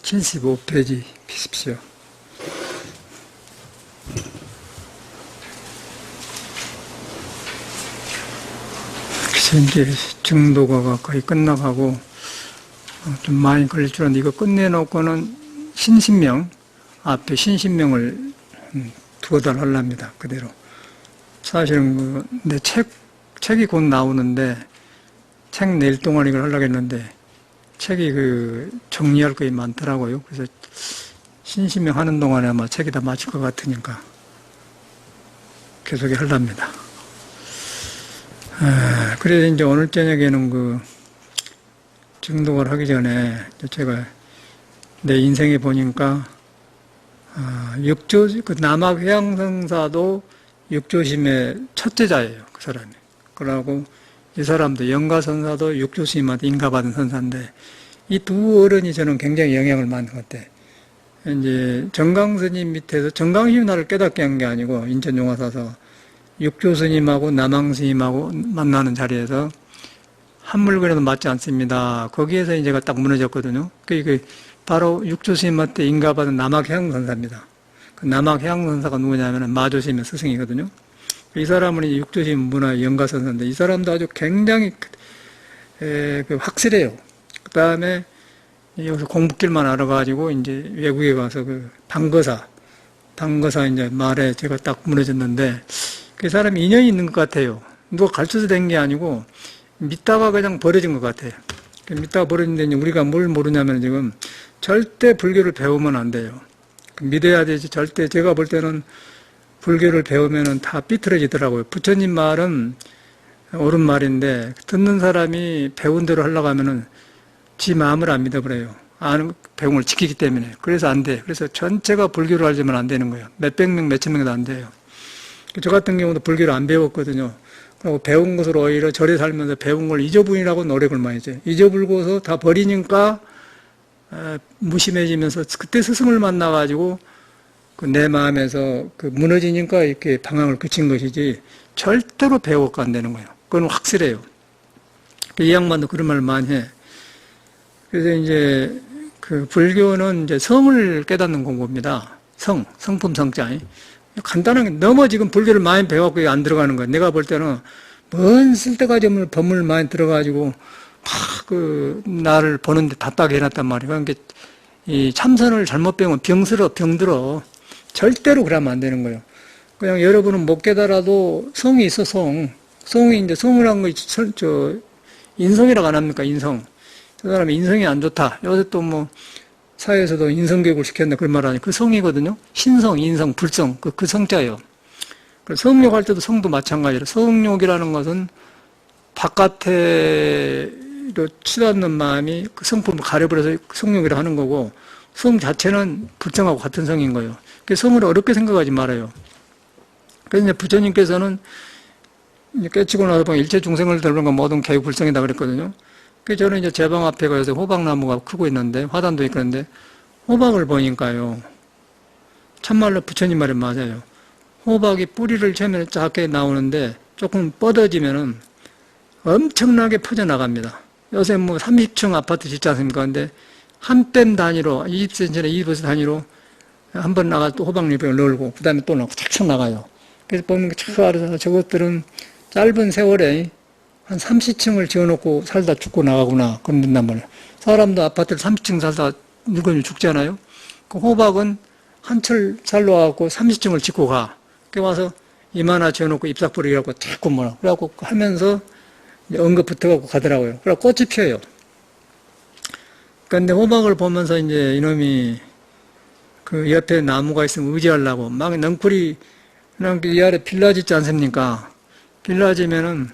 75페이지 피십시오. 그래서 이제 증도가 거의 끝나가고 좀 많이 걸릴 줄 알았는데 이거 끝내놓고는 신신명, 앞에 신신명을 두어달 하랍니다. 그대로. 사실은 내 책이 곧 나오는데 책 내일 동안 이걸 하려고 했는데 책이 정리할 게 많더라고요. 그래서 신신명 하는 동안에 아마 책이 다 마칠 것 같으니까 계속 하랍니다. 그래서 이제 오늘 저녁에는 증독을 하기 전에 제가 내 인생에 보니까 남학해양선사도 육조심의 첫째자예요. 그 사람이. 그러고 이 사람도 영가선사도 육조스님한테 인가받은 선사인데 이 두 어른이 저는 굉장히 영향을 많은 것 같아요. 이제 정강스님 밑에서 정강스님이 나를 깨닫게 한 게 아니고 인천용화사서 육조스님하고 남항스님하고 만나는 자리에서 한 물건에도 맞지 않습니다. 거기에서 이제 제가 딱 무너졌거든요. 그게 바로 육조스님한테 인가받은 남학해양선사입니다. 그 남학해양선사가 누구냐면 마조스님의 스승이거든요. 이 사람은 육조심 문화의 영가선사인데 이 사람도 아주 굉장히 확실해요. 그 다음에 여기서 공부길만 알아가지고 이제 외국에 가서 당거사 이제 말에 제가 딱 무너졌는데 그 사람이 인연이 있는 것 같아요. 누가 가르쳐서 된 게 아니고 믿다가 그냥 버려진 것 같아요. 믿다가 버려진데 우리가 뭘 모르냐면 지금 절대 불교를 배우면 안 돼요. 믿어야 되지. 절대 제가 볼 때는 불교를 배우면은 다 삐뚤어지더라고요. 부처님 말은 옳은 말인데 듣는 사람이 배운 대로 하려고 하면은 지 마음을 안 믿어버려요. 아는 배운 걸 지키기 때문에. 그래서 안 돼. 그래서 전체가 불교를 알지만 안 되는 거예요. 몇백 명, 몇천 명도 안 돼요. 저 같은 경우도 불교를 안 배웠거든요. 그리고 배운 것을 오히려 절에 살면서 배운 걸 잊어버리라고 노력을 많이 했죠. 잊어버리고서 다 버리니까 무심해지면서 그때 스승을 만나가지고 내 마음에서 무너지니까 이렇게 방향을 그친 것이지 절대로 배워가 안 되는 거예요. 그건 확실해요. 이 양반도 그런 말을 많이 해. 그래서 이제 불교는 이제 성을 깨닫는 공부입니다. 성품 성자. 간단하게 너무 지금 불교를 많이 배워갖고 안 들어가는 거예요. 내가 볼 때는 뭔 쓸데가지 없는 법문을 많이 들어가지고 막 나를 보는데 답답하게 해놨단 말이에요. 그러니까 이 참선을 잘못 배우면 병들어. 절대로 그러면 안 되는 거예요. 그냥 여러분은 못 깨달아도 성이 있어, 성이 이제 성을 한 거, 인성이라고 안 합니까, 인성. 저 사람이 인성이 안 좋다. 요새 또 사회에서도 인성교육을 시켰는데 그런 말 하니 그 성이거든요. 신성, 인성, 불성, 그 성자예요. 성욕 할 때도 성도 마찬가지로 성욕이라는 것은 바깥으로 치닫는 마음이 그 성품을 가려버려서 성욕이라 하는 거고 성 자체는 불성하고 같은 성인 거예요. 그래서 성을 어렵게 생각하지 말아요. 그래서 이제 부처님께서는 깨치고 나서 보면 일체 중생을 들은 건 모든 개유 불성이다 그랬거든요. 그래서 저는 이제 제 방 앞에 가서 호박나무가 크고 있는데 화단도 있는데 호박을 보니까요. 참말로 부처님 말이 맞아요. 호박이 뿌리를 처음에 작게 나오는데 조금 뻗어지면은 엄청나게 퍼져나갑니다. 요새 30층 아파트 짓지 않습니까? 근데 한 뺨 단위로 20cm나 20cm 단위로 한 번 나가 또 호박잎을 널고 그 다음에 또 나고 착착 나가요. 그래서 보면 저것들은 짧은 세월에 한 30층을 지어놓고 살다 죽고 나가구나 그런단 말이에요. 사람도 아파트를 30층 살다 늙으면 죽잖아요. 그 호박은 한 철 살러 와갖고 30층을 짓고 가. 그 와서 임 하나 지어놓고 잎싹 뿌리라고 자꾸 그래갖고 하면서 언급 붙어갖고 가더라고요. 그래서 꽃이 펴요. 근데 호박을 보면서 이제 이놈이 그 옆에 나무가 있으면 의지하려고 막 넝쿨이 그냥 이 아래 빌라 짓지 않습니까? 빌라 지면은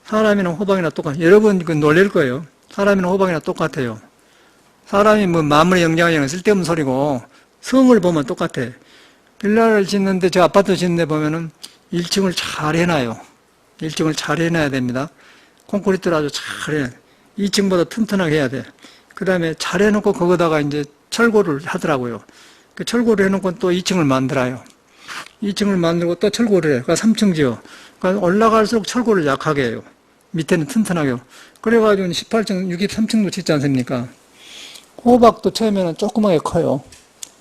사람이나 호박이나 똑같아요. 여러분 놀랄 거예요. 사람이나 호박이나 똑같아요. 사람이 마무리 영장이랑 쓸데없는 소리고 성을 보면 똑같아. 빌라를 짓는데 저 아파트 짓는데 보면은 1층을 잘 해놔요. 1층을 잘 해놔야 됩니다. 콘크리트를 아주 잘 해. 2층보다 튼튼하게 해야 돼. 그 다음에 잘 해놓고 거기다가 이제 철골을 하더라고요. 그 철골을 해놓고 또 2층을 만들어요. 2층을 만들고 또 철골을 해. 그러니까 3층 지어. 그러니까 올라갈수록 철골을 약하게 해요. 밑에는 튼튼하게. 그래가지고 18층, 63층도 짓지 않습니까? 호박도 처음에는 조그맣게 커요.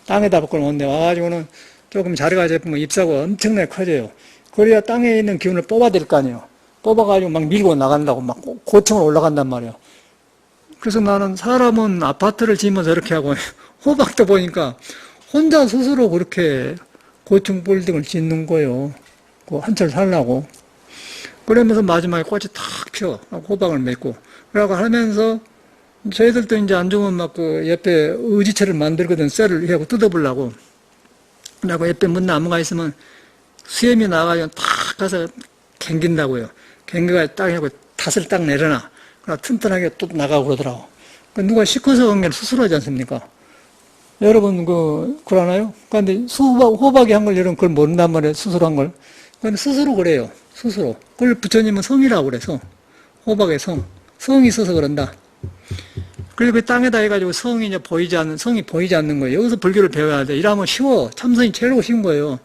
땅에다 볶을 먹는데 와가지고는 조금 자리가 잡으면 잎사귀가 엄청나게 커져요. 그래야 땅에 있는 기운을 뽑아댈 거 아니에요. 뽑아가지고 막 밀고 나간다고 막 고층으로 올라간단 말이에요. 그래서 나는 사람은 아파트를 지으면서 이렇게 하고 호박도 보니까 혼자 스스로 그렇게 고층 빌딩을 짓는 거예요. 그 한철 살라고. 그러면서 마지막에 꽃이 탁 피어. 호박을 맺고. 그러고 하면서 저희들도 이제 안 좋으면 막 그 옆에 의지체를 만들거든. 쇠를 하고 뜯어보려고. 그러고 옆에 문 나무가 있으면 수염이 나가지고 탁 가서 갱긴다고요. 갱겨가 딱 하고 탓을 딱 내려놔. 그러나 튼튼하게 또 나가고 그러더라고. 누가 시커서 한 게 스스로 하지 않습니까? 여러분, 그러나요? 그런데 호박이 한 걸 여러분 그걸 모른단 말이에요. 스스로 한 걸. 근데 스스로 그래요. 스스로. 그걸 부처님은 성이라고 그래서. 호박의 성. 성이 있어서 그런다. 그리고 그 땅에다 해가지고 성이 보이지 않는 거예요. 여기서 불교를 배워야 돼. 이러면 쉬워. 참선이 제일 쉬운 거예요.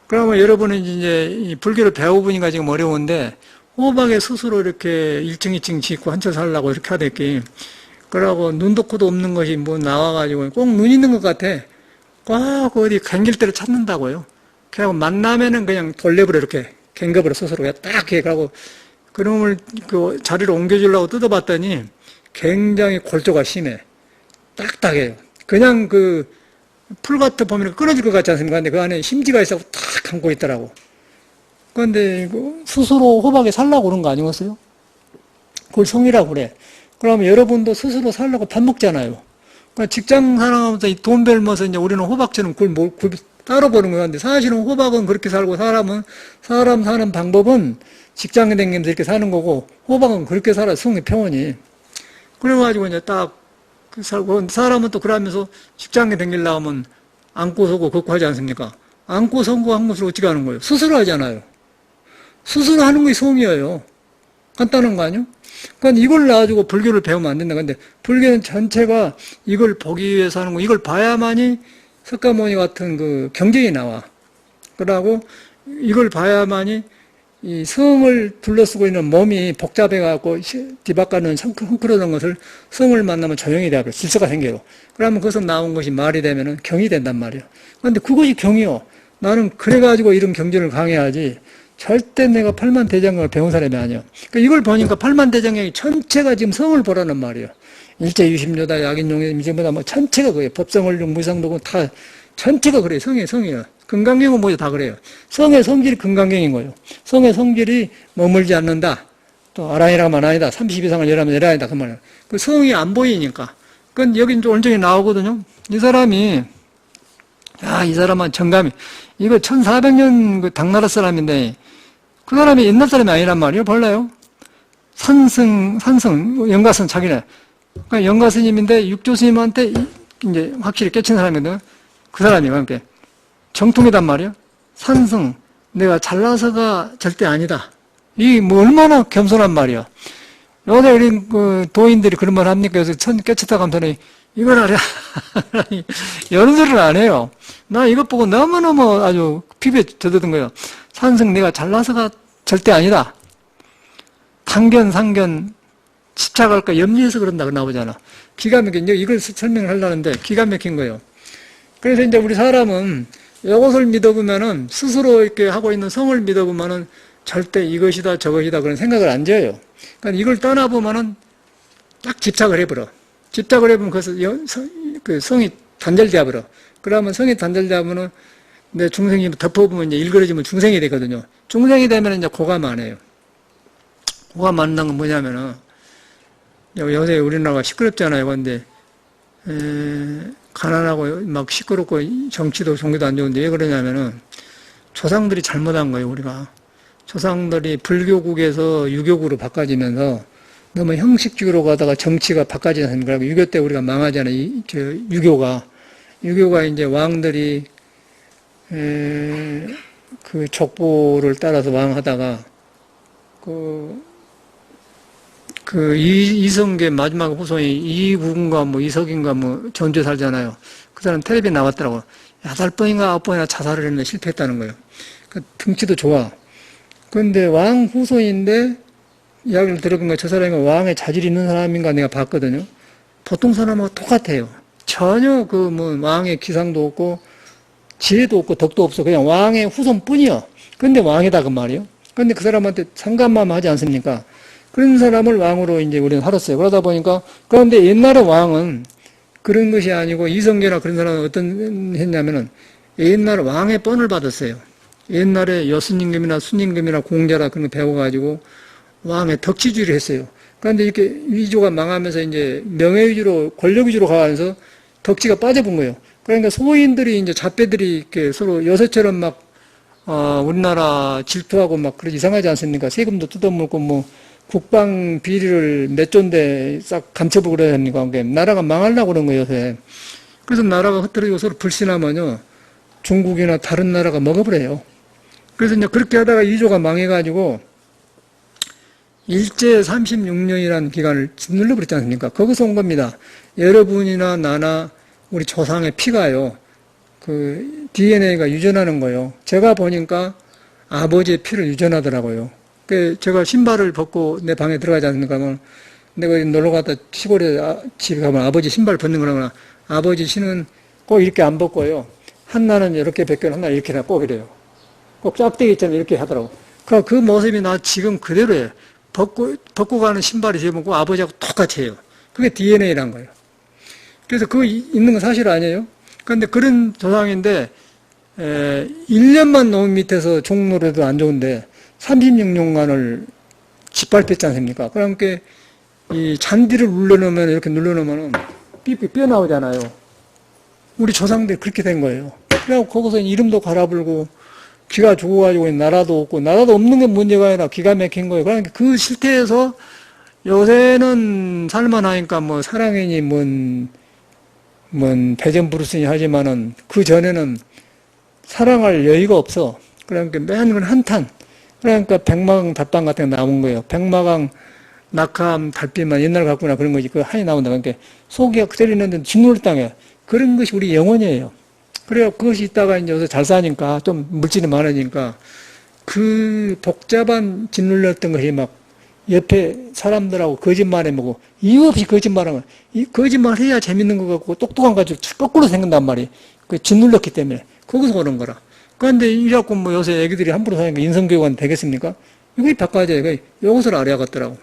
그러면 여러분은 이제 이 불교를 배워보니까 지금 어려운데, 호박에 스스로 이렇게 1층, 2층 짓고 한철 살라고 이렇게 하랬기. 그러고 눈도 코도 없는 것이 뭐 나와가지고 꼭 눈 있는 것 같아. 꼭 어디 갱길 때를 찾는다고요. 그래고 만나면은 그냥 돌려버려 이렇게 갱겨버려 스스로 딱 해. 그러고 그놈을 그 자리를 옮겨주려고 뜯어봤더니 굉장히 골조가 심해. 딱딱해요. 그냥 그 풀 같아 보면 끊어질 것 같지 않습니까? 근데 그 안에 심지가 있어서 탁 감고 있더라고. 그런데 스스로 호박에 살라고 그런 거 아니었어요? 그걸 성이라고 그래. 그러면 여러분도 스스로 살려고 밥 먹잖아요. 그러니까 직장 사람하면서 돈 벌면서 이제 우리는 호박처럼 그걸 따로 보는 거였는데 사실은 호박은 그렇게 살고 사람 사는 방법은 직장에 다니면서 이렇게 사는 거고 호박은 그렇게 살아, 성의 평온이. 그래가지고 이제 딱 살고 사람은 또 그러면서 직장에 다니려고 하면 안고 서고 걷고 하지 않습니까? 안고 서고 한 것을 어떻게 하는 거예요? 스스로 하잖아요. 스스로 하는 것이 성이에요. 간단한 거 아니요? 그러니까 이걸 놔가지고 불교를 배우면 안 된다. 근데 불교는 전체가 이걸 보기 위해서 하는 거, 이걸 봐야만이 석가모니 같은 그 경전이 나와. 그러고 이걸 봐야만이 이 성을 둘러쓰고 있는 몸이 복잡해갖고 뒤바꿔는 흥크러는 것을 성을 만나면 조용히 되고 질서가 생겨요. 그러면 거기서 나온 것이 말이 되면은 경이 된단 말이에요. 그런데 그것이 경이요. 나는 그래가지고 이런 경전을 강해야지. 절대 내가 팔만대장경을 배운 사람이 아니야. 그러니까 이걸 보니까 팔만대장경이 전체가 지금 성을 보라는 말이에요. 일제유심조다, 약인용심, 전부 뭐 전체가 그래요. 법성을용, 무상도고 다 전체가 그래요. 성이에요. 금강경은 뭐죠? 다 그래요. 성의 성질이 금강경인 거예요. 성의 성질이 머물지 않는다. 또 아란이라면 아니다. 30 이상을 열하면 열아니다. 그 말이에요. 그 성이 안 보이니까. 그건 여기 좀 온전히 나오거든요. 이 사람이 이 사람은 정감이 이거 1400년 그 당나라 사람인데 그 사람이 옛날 사람이 아니란 말이에요. 몰라요? 산성, 영가선 자기네. 그러니까 영가스님인데 육조스님한테 이제 확실히 깨친 사람이거든. 그 사람이 그러니까 정통이단 말이에요. 산성, 내가 잘나서가 절대 아니다. 이 뭐 얼마나 겸손한 말이야. 요새 우리 그 도인들이 그런 말 합니까? 그래서 깨쳤다고 하면 이걸 하랴. 이런 소리를 안 해요. 나 이것 보고 너무너무 아주 피부에 젖어든 거예요. 산성 내가 잘나서가 절대 아니다. 상견, 집착할까 염려해서 그런다, 그 나오잖아. 기가 막힌, 이걸 설명을 하려는데 기가 막힌 거예요. 그래서 이제 우리 사람은 이것을 믿어보면은 스스로 이렇게 하고 있는 성을 믿어보면은 절대 이것이다, 저것이다, 그런 생각을 안 지어요. 그러니까 이걸 떠나보면은 딱 집착을 해버려. 집착을 해보면 그 성이 단절되어버려. 그러면 성이 단절되면은 내 중생이 덮어보면 이제 일그러지면 중생이 되거든요. 중생이 되면 이제 고감 안 해요. 고감 안 한다는 건 뭐냐면은, 요새 우리나라가 시끄럽잖아요. 근데, 가난하고 막 시끄럽고 정치도 종교도 안 좋은데 왜 그러냐면은 조상들이 잘못한 거예요, 우리가. 조상들이 불교국에서 유교국으로 바꿔지면서 너무 형식주의로 가다가 정치가 바꿔지지 않습니까? 유교 때 우리가 망하잖아요. 유교가 이제 왕들이 그 족보를 따라서 왕하다가 이성계 마지막 후손이 이국인가 뭐 이석인가 뭐 전주에 살잖아요. 그 사람 텔레비에 나왔더라고. 8번인가 9번이나 자살을 했는데 실패했다는 거예요. 등치도 좋아. 그런데 왕 후손인데 이야기를 들어보니까 저 사람이 왕의 자질이 있는 사람인가 내가 봤거든요. 보통 사람하고 똑같아요. 전혀 그 뭐 왕의 기상도 없고 지혜도 없고 덕도 없어. 그냥 왕의 후손뿐이요. 근데 왕이다 그 말이요. 근데 그 사람한테 상관만 하지 않습니까? 그런 사람을 왕으로 이제 우리는 살았어요. 그러다 보니까 그런데 옛날에 왕은 그런 것이 아니고 이성계나 그런 사람은 어떤 했냐면은 옛날에 왕의 뻔을 받았어요. 옛날에 여순임금이나 순임금이나 공자라 그런 거 배워가지고 왕의 덕지주의를 했어요. 그런데 이렇게 위조가 망하면서 이제 명예 위주로 권력 위주로 가면서 덕지가 빠져본 거예요. 그러니까 소인들이 이제 잡배들이 이렇게 서로 여세처럼 막 우리나라 질투하고 막 그러지 이상하지 않습니까? 세금도 뜯어먹고 뭐 국방 비리를 몇 조인데 싹 감춰보고 그래야 합니까? 나라가 망하려고 그런 거예요, 요새. 그래서 나라가 흐트러지고 서로 불신하면요, 중국이나 다른 나라가 먹어버려요. 그래서 이제 그렇게 하다가 이조가 망해가지고 일제 36년이라는 기간을 짓눌러버렸지 않습니까? 거기서 온 겁니다. 여러분이나 나나 우리 조상의 피가요, 그 DNA가 유전하는 거예요. 제가 보니까 아버지의 피를 유전하더라고요. 그 제가 신발을 벗고 내 방에 들어가지 않습니까? 내가 놀러 갔다 시골에 집에 가면 아버지 신발 벗는 거라거나 아버지 신은 꼭 이렇게 안 벗고요. 하나는 이렇게 벗고 하나 이렇게 꼭 이래요. 꼭 짝대기처럼 이렇게 하더라고. 그 모습이 나 지금 그대로예요. 벗고 가는 신발이 제목 아버지하고 똑같이 해요. 그게 DNA란 거예요. 그래서 그거 있는 건 사실 아니에요. 그런데 그런 조상인데 1년만 너무 밑에서 종로를 해도 안 좋은데 36년간을 짓밟혔지 않습니까? 그러니까 이 잔디를 눌러놓으면 이렇게 눌러놓으면 삐삐 뼈 나오잖아요. 우리 조상들이 그렇게 된 거예요. 그래갖고 거기서 이름도 갈아불고 기가 죽어가지고 나라도 없고 나라도 없는 게 문제가 아니라 기가 막힌 거예요. 그러니까 그 실태에서 요새는 살만하니까 뭐 사랑이니 뭔 배전부르스니 하지만은 그 전에는 사랑할 여유가 없어. 그러니까 맨 한탄. 그러니까 백마강 달빵 같은 거 나온 거예요. 백마강 낙함 달빛만 옛날 같구나 그런 거지. 그 한이 나온다. 그러니까 속이 그대로 있는데 짓눌 땅에 그런 것이 우리 영혼이에요. 그래야 그것이 있다가 이제 요새 잘 사니까 좀 물질이 많으니까 그 복잡한 짓눌렸던 것이 막 옆에 사람들하고 거짓말해 먹고 이유 없이 거짓말하면 이 거짓말 해야 재밌는 것 같고 똑똑한 가지고 거꾸로 생긴단 말이에요. 그 짓눌렸기 때문에 거기서 오는 거라. 그런데 이래갖고 뭐 요새 애기들이 함부로 사니까 인성교육은 되겠습니까? 이거 바꿔야죠. 이것을 알아야겠더라고.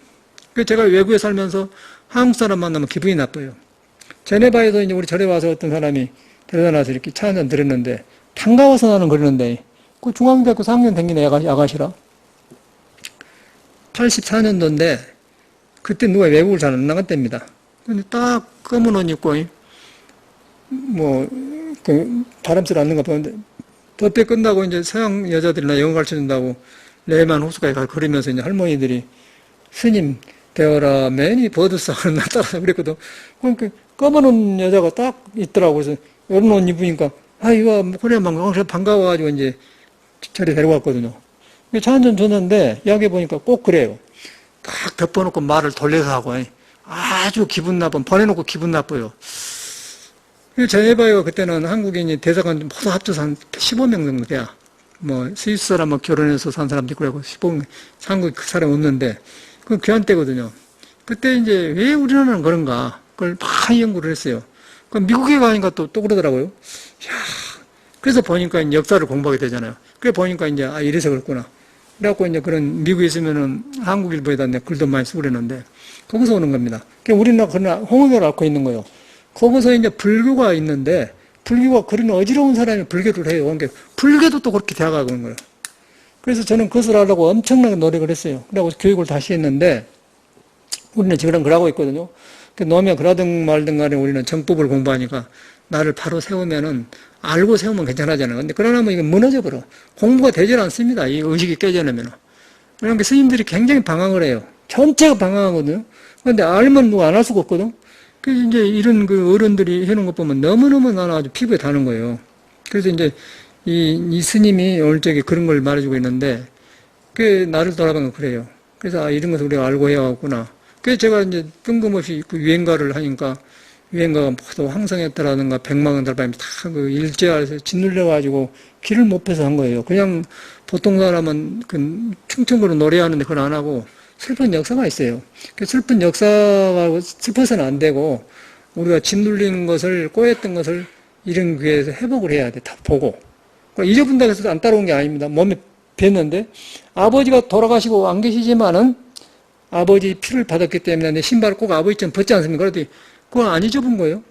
그래서 제가 외국에 살면서 한국 사람 만나면 기분이 나빠요. 제네바에서 이제 우리 절에 와서 어떤 사람이 데려다 놔서 이렇게 차 한잔 드렸는데 반가워서 나는 그러는데 그 중앙대학교 4학년 댕긴 아가씨라 84년도인데 그때 누가 외국을 잘 안 나갔답니다. 근데 딱 검은 옷 입고 바람소리 않는가 보는데 법회 끝나고 이제 서양 여자들이나 영어 가르쳐준다고 레만 호수까지 가서 걸으면서 이제 할머니들이 스님 되어라 매니 버드싸는 나 따라서 그랬거든. 그러니까 검은 옷 여자가 딱 있더라고. 그래서 이런 옷 입으니까 이거 그래 반가워가지고 이제 절에 데려갔거든요. 차 한잔 줬는데 여기 보니까 꼭 그래요. 딱 덮어놓고 말을 돌려서 하고 아주 기분 나쁜 보내놓고 기분 나빠요. 제네바이가 그때는 한국인이 대사관 모두 합쳐서 한 15명 정도 돼야. 뭐 스위스 사람하고 결혼해서 산 사람도 있고 그러고 15명 한국 그 사람 없는데 그 교환 때거든요. 그때 이제 왜 우리나라는 그런가 그걸 많이 연구를 했어요. 그 미국에 가니까 또 그러더라고요. 그래서 보니까 역사를 공부하게 되잖아요. 그래 보니까 이제 이래서 그렇구나. 그래갖고 이제 그런 미국에 있으면은 한국일보에다 내 글도 많이 쓰고 그랬는데 거기서 오는 겁니다. 그러니까 우리나라 그런 홍역을 앓고 있는 거예요. 거기서 이제 불교가 있는데 불교가 그런 어지러운 사람이 불교를 해요. 그러니까 불교도 또 그렇게 되어가고 그런 거예요. 그래서 저는 그것을 하려고 엄청나게 노력을 했어요. 그래고 교육을 다시 했는데 우리는 지금 그러고 있거든요. 노면 그러든 말든 간에 우리는 정법을 공부하니까 나를 바로 세우면은 알고 세우면 괜찮아잖아요. 근데 그러나 뭐 이게 무너져 버려. 공부가 되질 않습니다. 이 의식이 깨져나면. 그러니까 스님들이 굉장히 방황을 해요. 전체가 방황하거든요. 근데 알면 누가 안 할 수가 없거든. 그래서 이제 이런 그 어른들이 해놓은 것 보면 너무너무 나는 아주 피부에 닿는 거예요. 그래서 이제 이 스님이 오늘 저기 그런 걸 말해주고 있는데, 그 나를 돌아보면 그래요. 그래서 이런 것을 우리가 알고 해야겠구나. 그래서 제가 이제 뜬금없이 그 유행가를 하니까 유행가가 모두 황성했다라든가 백마강 달밤이 다 그 일제하에서 짓눌려가지고 길을 못 펴서 한 거예요. 그냥 보통 사람은 그 충청으로 노래하는데 그걸 안 하고 슬픈 역사가 있어요. 그 슬픈 역사가 슬퍼서는 안 되고 우리가 짓눌리는 것을, 꼬였던 것을 이런 기회에서 회복을 해야 돼. 다 보고. 잊어본다고 해서 안 따라온 게 아닙니다. 몸에 뵀는데, 아버지가 돌아가시고 안 계시지만은, 아버지 피를 받았기 때문에 내 신발을 꼭 아버지처럼 벗지 않습니까? 그래도 그건 안 잊어본 거예요.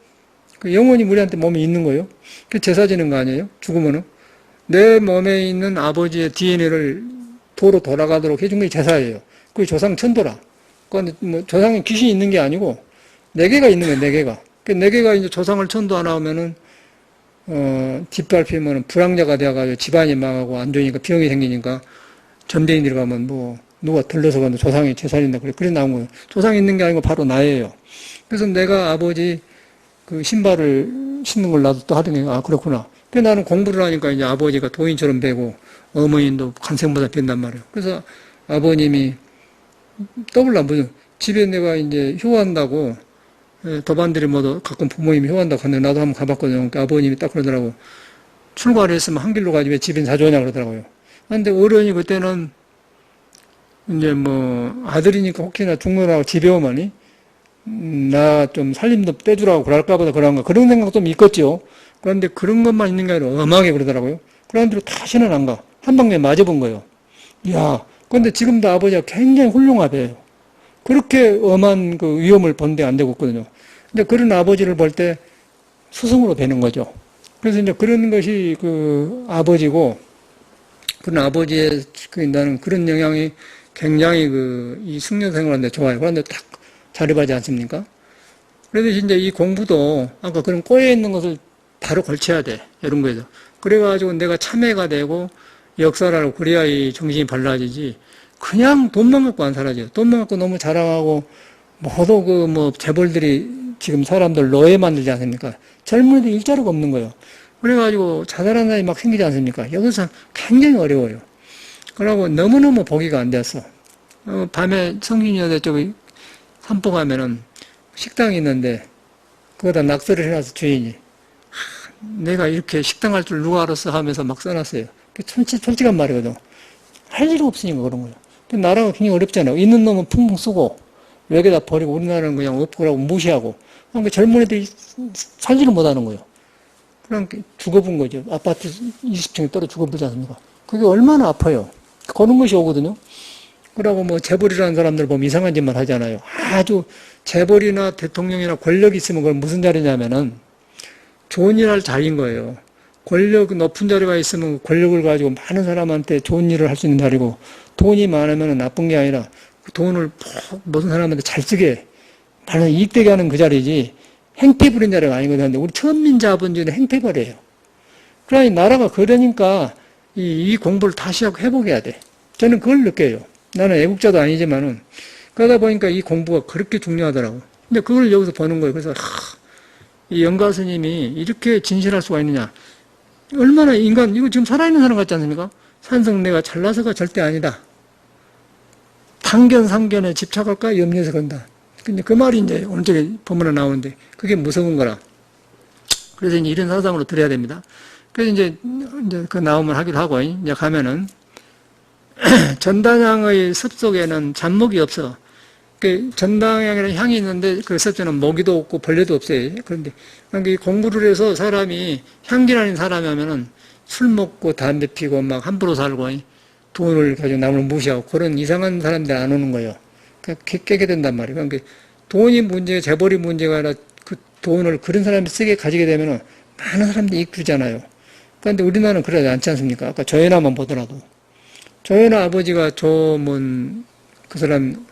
영원히 우리한테 몸에 있는 거예요. 그 제사 지는 거 아니에요? 죽으면은. 내 몸에 있는 아버지의 DNA를 도로 돌아가도록 해준 게 제사예요. 그게 조상 천도라. 그런데 뭐 조상에 귀신이 있는 게 아니고, 네 개가 있는 거예요, 네 개가. 그 네 개가 이제 조상을 천도 안 하면은, 뒷밟히면 불황자가 되어가지고 집안이 망하고 안 좋으니까 병이 생기니까 전대인 들어가면 뭐, 누가 들러서 가면 조상이 제살인다. 그래 나온 거예요. 조상이 있는 게 아니고 바로 나예요. 그래서 내가 아버지 그 신발을 신는 걸 나도 또 하더니, 아, 그렇구나. 근데 나는 공부를 하니까 이제 아버지가 도인처럼 되고, 어머님도 간생보다 뵌단 말이에요. 그래서 아버님이 떠올라, 뭐죠? 집에 내가 이제 효한다고, 도반들이 모두 가끔 부모님이 효한다고 하는데 나도 한번 가봤거든요. 그러니까 아버님이 딱 그러더라고. 출가를 했으면 한 길로 가지 왜 집엔 자주 오냐 그러더라고요. 근데 어른이 그때는 이제 뭐 아들이니까 혹시나 죽느라고 집에 오면이 나 좀 살림도 떼주라고 그럴까 보다 그런가 그런 생각 좀 있겠죠. 그런데 그런 것만 있는 게 아니라 엄하게 그러더라고요. 그런데 다시는 안 가. 한 방에 맞아본 거예요. 이야, 그런데 지금도 아버지가 굉장히 훌륭하대요. 그렇게 엄한 그 위험을 본데 안 되고 있거든요. 근데 그런 아버지를 볼 때 스승으로 되는 거죠. 그래서 이제 그런 것이 그 아버지고, 그런 아버지의 그 나는 그런 영향이 굉장히 그 이 숙녀 생활하는데 좋아요. 그런데 딱 자립하지 않습니까? 그래서 이제 이 공부도 아까 그런 꼬여 있는 것을 바로 걸쳐야 돼. 이런 거에서. 그래가지고 내가 참회가 되고 역사를 하고 그래야 이 정신이 발라지지. 그냥 돈만 갖고 안 사라져요. 돈만 갖고 너무 자랑하고 모두 그 뭐 재벌들이 지금 사람들 노예 만들지 않습니까? 젊은이들 일자리가 없는 거예요. 그래가지고 자살하는 사람이 막 생기지 않습니까? 여기서 굉장히 어려워요. 그러고 너무너무 보기가 안 됐어. 밤에 성균여대 쪽에 산보 가면은 식당이 있는데 그거다 낙서를 해놔서 주인이 내가 이렇게 식당 할 줄 누가 알았어 하면서 막 써놨어요. 솔직한 말이거든. 할 일 없으니까 그런 거예요. 근데 나라가 굉장히 어렵잖아요. 있는 놈은 풍풍 쓰고 외에다 버리고 우리나라는 그냥 없고라고 무시하고 그러니까 젊은이들이 살지를 못하는 거예요. 그러니까 죽어본 거죠. 아파트 20층에 떨어 죽어보지 않습니까? 그게 얼마나 아파요. 그런 것이 오거든요. 그러고 뭐 재벌이라는 사람들 보면 이상한 짓만 하잖아요. 아주 재벌이나 대통령이나 권력이 있으면 그걸 무슨 자리냐면은 좋은 일 할 자리인 거예요. 권력 높은 자리가 있으면 권력을 가지고 많은 사람한테 좋은 일을 할 수 있는 자리고 돈이 많으면 나쁜 게 아니라 그 돈을 모든 사람한테 잘 쓰게 바로 이익되게 하는 그 자리지 행패 부린 자리가 아니거든요. 우리 천민자본주의는 행패벌이에요. 그러니 나라가 그러니까 이 공부를 다시 하고 회복해야 돼. 저는 그걸 느껴요. 나는 애국자도 아니지만은 그러다 보니까 이 공부가 그렇게 중요하더라고. 근데 그걸 여기서 보는 거예요. 그래서 이 영가 스님이 이렇게 진실할 수가 있느냐. 얼마나 인간, 이거 지금 살아있는 사람 같지 않습니까? 산성 내가 잘나서가 절대 아니다. 단견, 상견에 집착할까? 염려해서 건다. 근데 그 말이 이제 오늘 저기 본문에 나오는데 그게 무서운 거라. 그래서 이제 이런 사상으로 들어야 됩니다. 그래서 이제 그 나오면 하기로 하고, 이제 가면은 전단향의 습속에는 잡목이 없어. 그 전단향이라는 향이 있는데 그 습속에는 모기도 없고 벌레도 없어요. 그런데 공부를 해서 사람이 향기나는 사람이 하면은 술 먹고 담배 피고 막 함부로 살고 돈을 가지고 남을 무시하고 그런 이상한 사람들 안 오는 거예요. 그러니까 깨게 된단 말이에요. 그러니까 돈이 문제, 재벌이 문제가 아니라 그 돈을 그런 사람이 쓰게 가지게 되면은 많은 사람들이 이익 주잖아요. 그런데 우리나라는 그러지 않지 않습니까? 아까 조연아만 보더라도. 조연아 아버지가 그 사람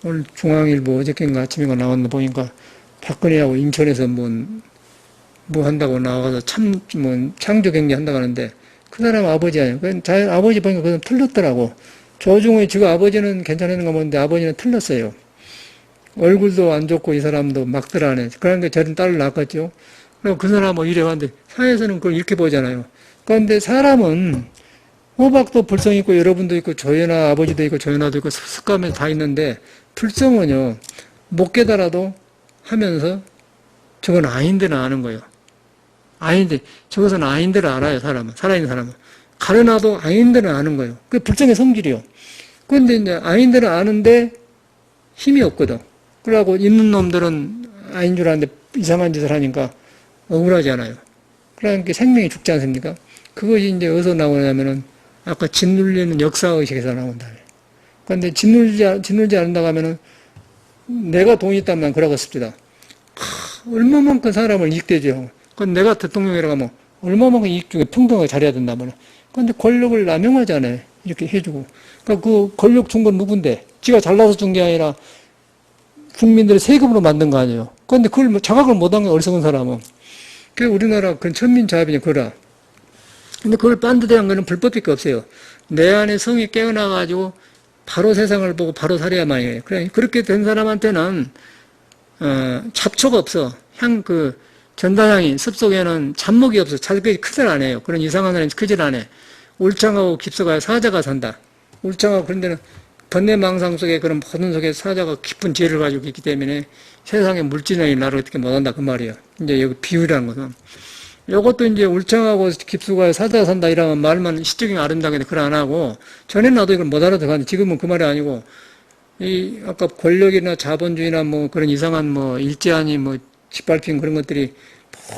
오늘 중앙일보 어저께인가 아침인가 나왔는데 보니까 박근혜하고 인천에서 뭐 한다고 나와서 창조경제 한다고 하는데 그 사람 아버지 아니에요. 아버지 보니까 그건 틀렸더라고. 조중의 지금 아버지는 괜찮은 거 뭔데 아버지는 틀렸어요. 얼굴도 안 좋고 이 사람도 막들하네. 그러니까 저런 딸을 낳았겠죠. 그리고 그 사람은 이래왔는데 사회에서는 그걸 이렇게 보잖아요. 그런데 사람은 호박도 불성 있고 여러분도 있고 조연아 아버지도 있고 조연아도 있고 습감에 다 있는데 불성은요 못 깨달아도 하면서 저건 아닌데는 아는 거예요. 아닌데 저것은 아닌데를 알아요. 사람은 살아있는 사람은 가려놔도 아닌데는 아는 거예요. 그게 불성의 성질이요. 그런데 이제 아닌데는 아는데 힘이 없거든. 그러고 있는 놈들은 아닌 줄 아는데 이상한 짓을 하니까 억울하잖아요. 그러니까 생명이 죽지 않습니까? 그것이 이제 어디서 나오냐면은 아까 짓눌리는 역사의식에서 나온다. 그런데 짓눌지 않는다고 하면은 내가 돈이 있다면 그러고 싶다. 얼마만큼 사람을 이익되죠. 그건 내가 대통령이라고 하면 얼마만큼 이익 중에 평등하게 잘해야 된다면. 그런데 권력을 남용하잖아요. 이렇게 해주고. 그러니까 그 권력 준 건 누군데? 지가 잘나서 준 게 아니라 국민들의 세금으로 만든 거 아니에요. 그런데 그걸 자각을 못한 게 어리석은 사람은. 그 우리나라 그런 천민자합이냐, 그거라. 근데 그걸 반대대한 거는 불법밖에 없어요. 내 안에 성이 깨어나가지고 바로 세상을 보고 바로 살아야만 해요. 그래, 그렇게 된 사람한테는, 잡초가 없어. 전단향이, 습속에는 잡목이 없어. 자극이 크질 않아요. 그런 이상한 사람이 크질 않아. 울창하고 깊숙하여 사자가 산다. 울창하고 그런 데는 번뇌망상 속에 그런 모든 속에 사자가 깊은 지혜를 가지고 있기 때문에 세상의 물질이 나를 어떻게 못한다. 그 말이에요. 이제 여기 비유라는 것은. 요것도 이제 울창하고 깊숙하여 사자가 산다 이러면 말만 시적인 아름다게 그걸 안 하고 전에는 나도 이걸 못 알아듣었는데 지금은 그 말이 아니고 아까 권력이나 자본주의나 뭐 그런 이상한 뭐 일제한이 뭐 짓밟힌 그런 것들이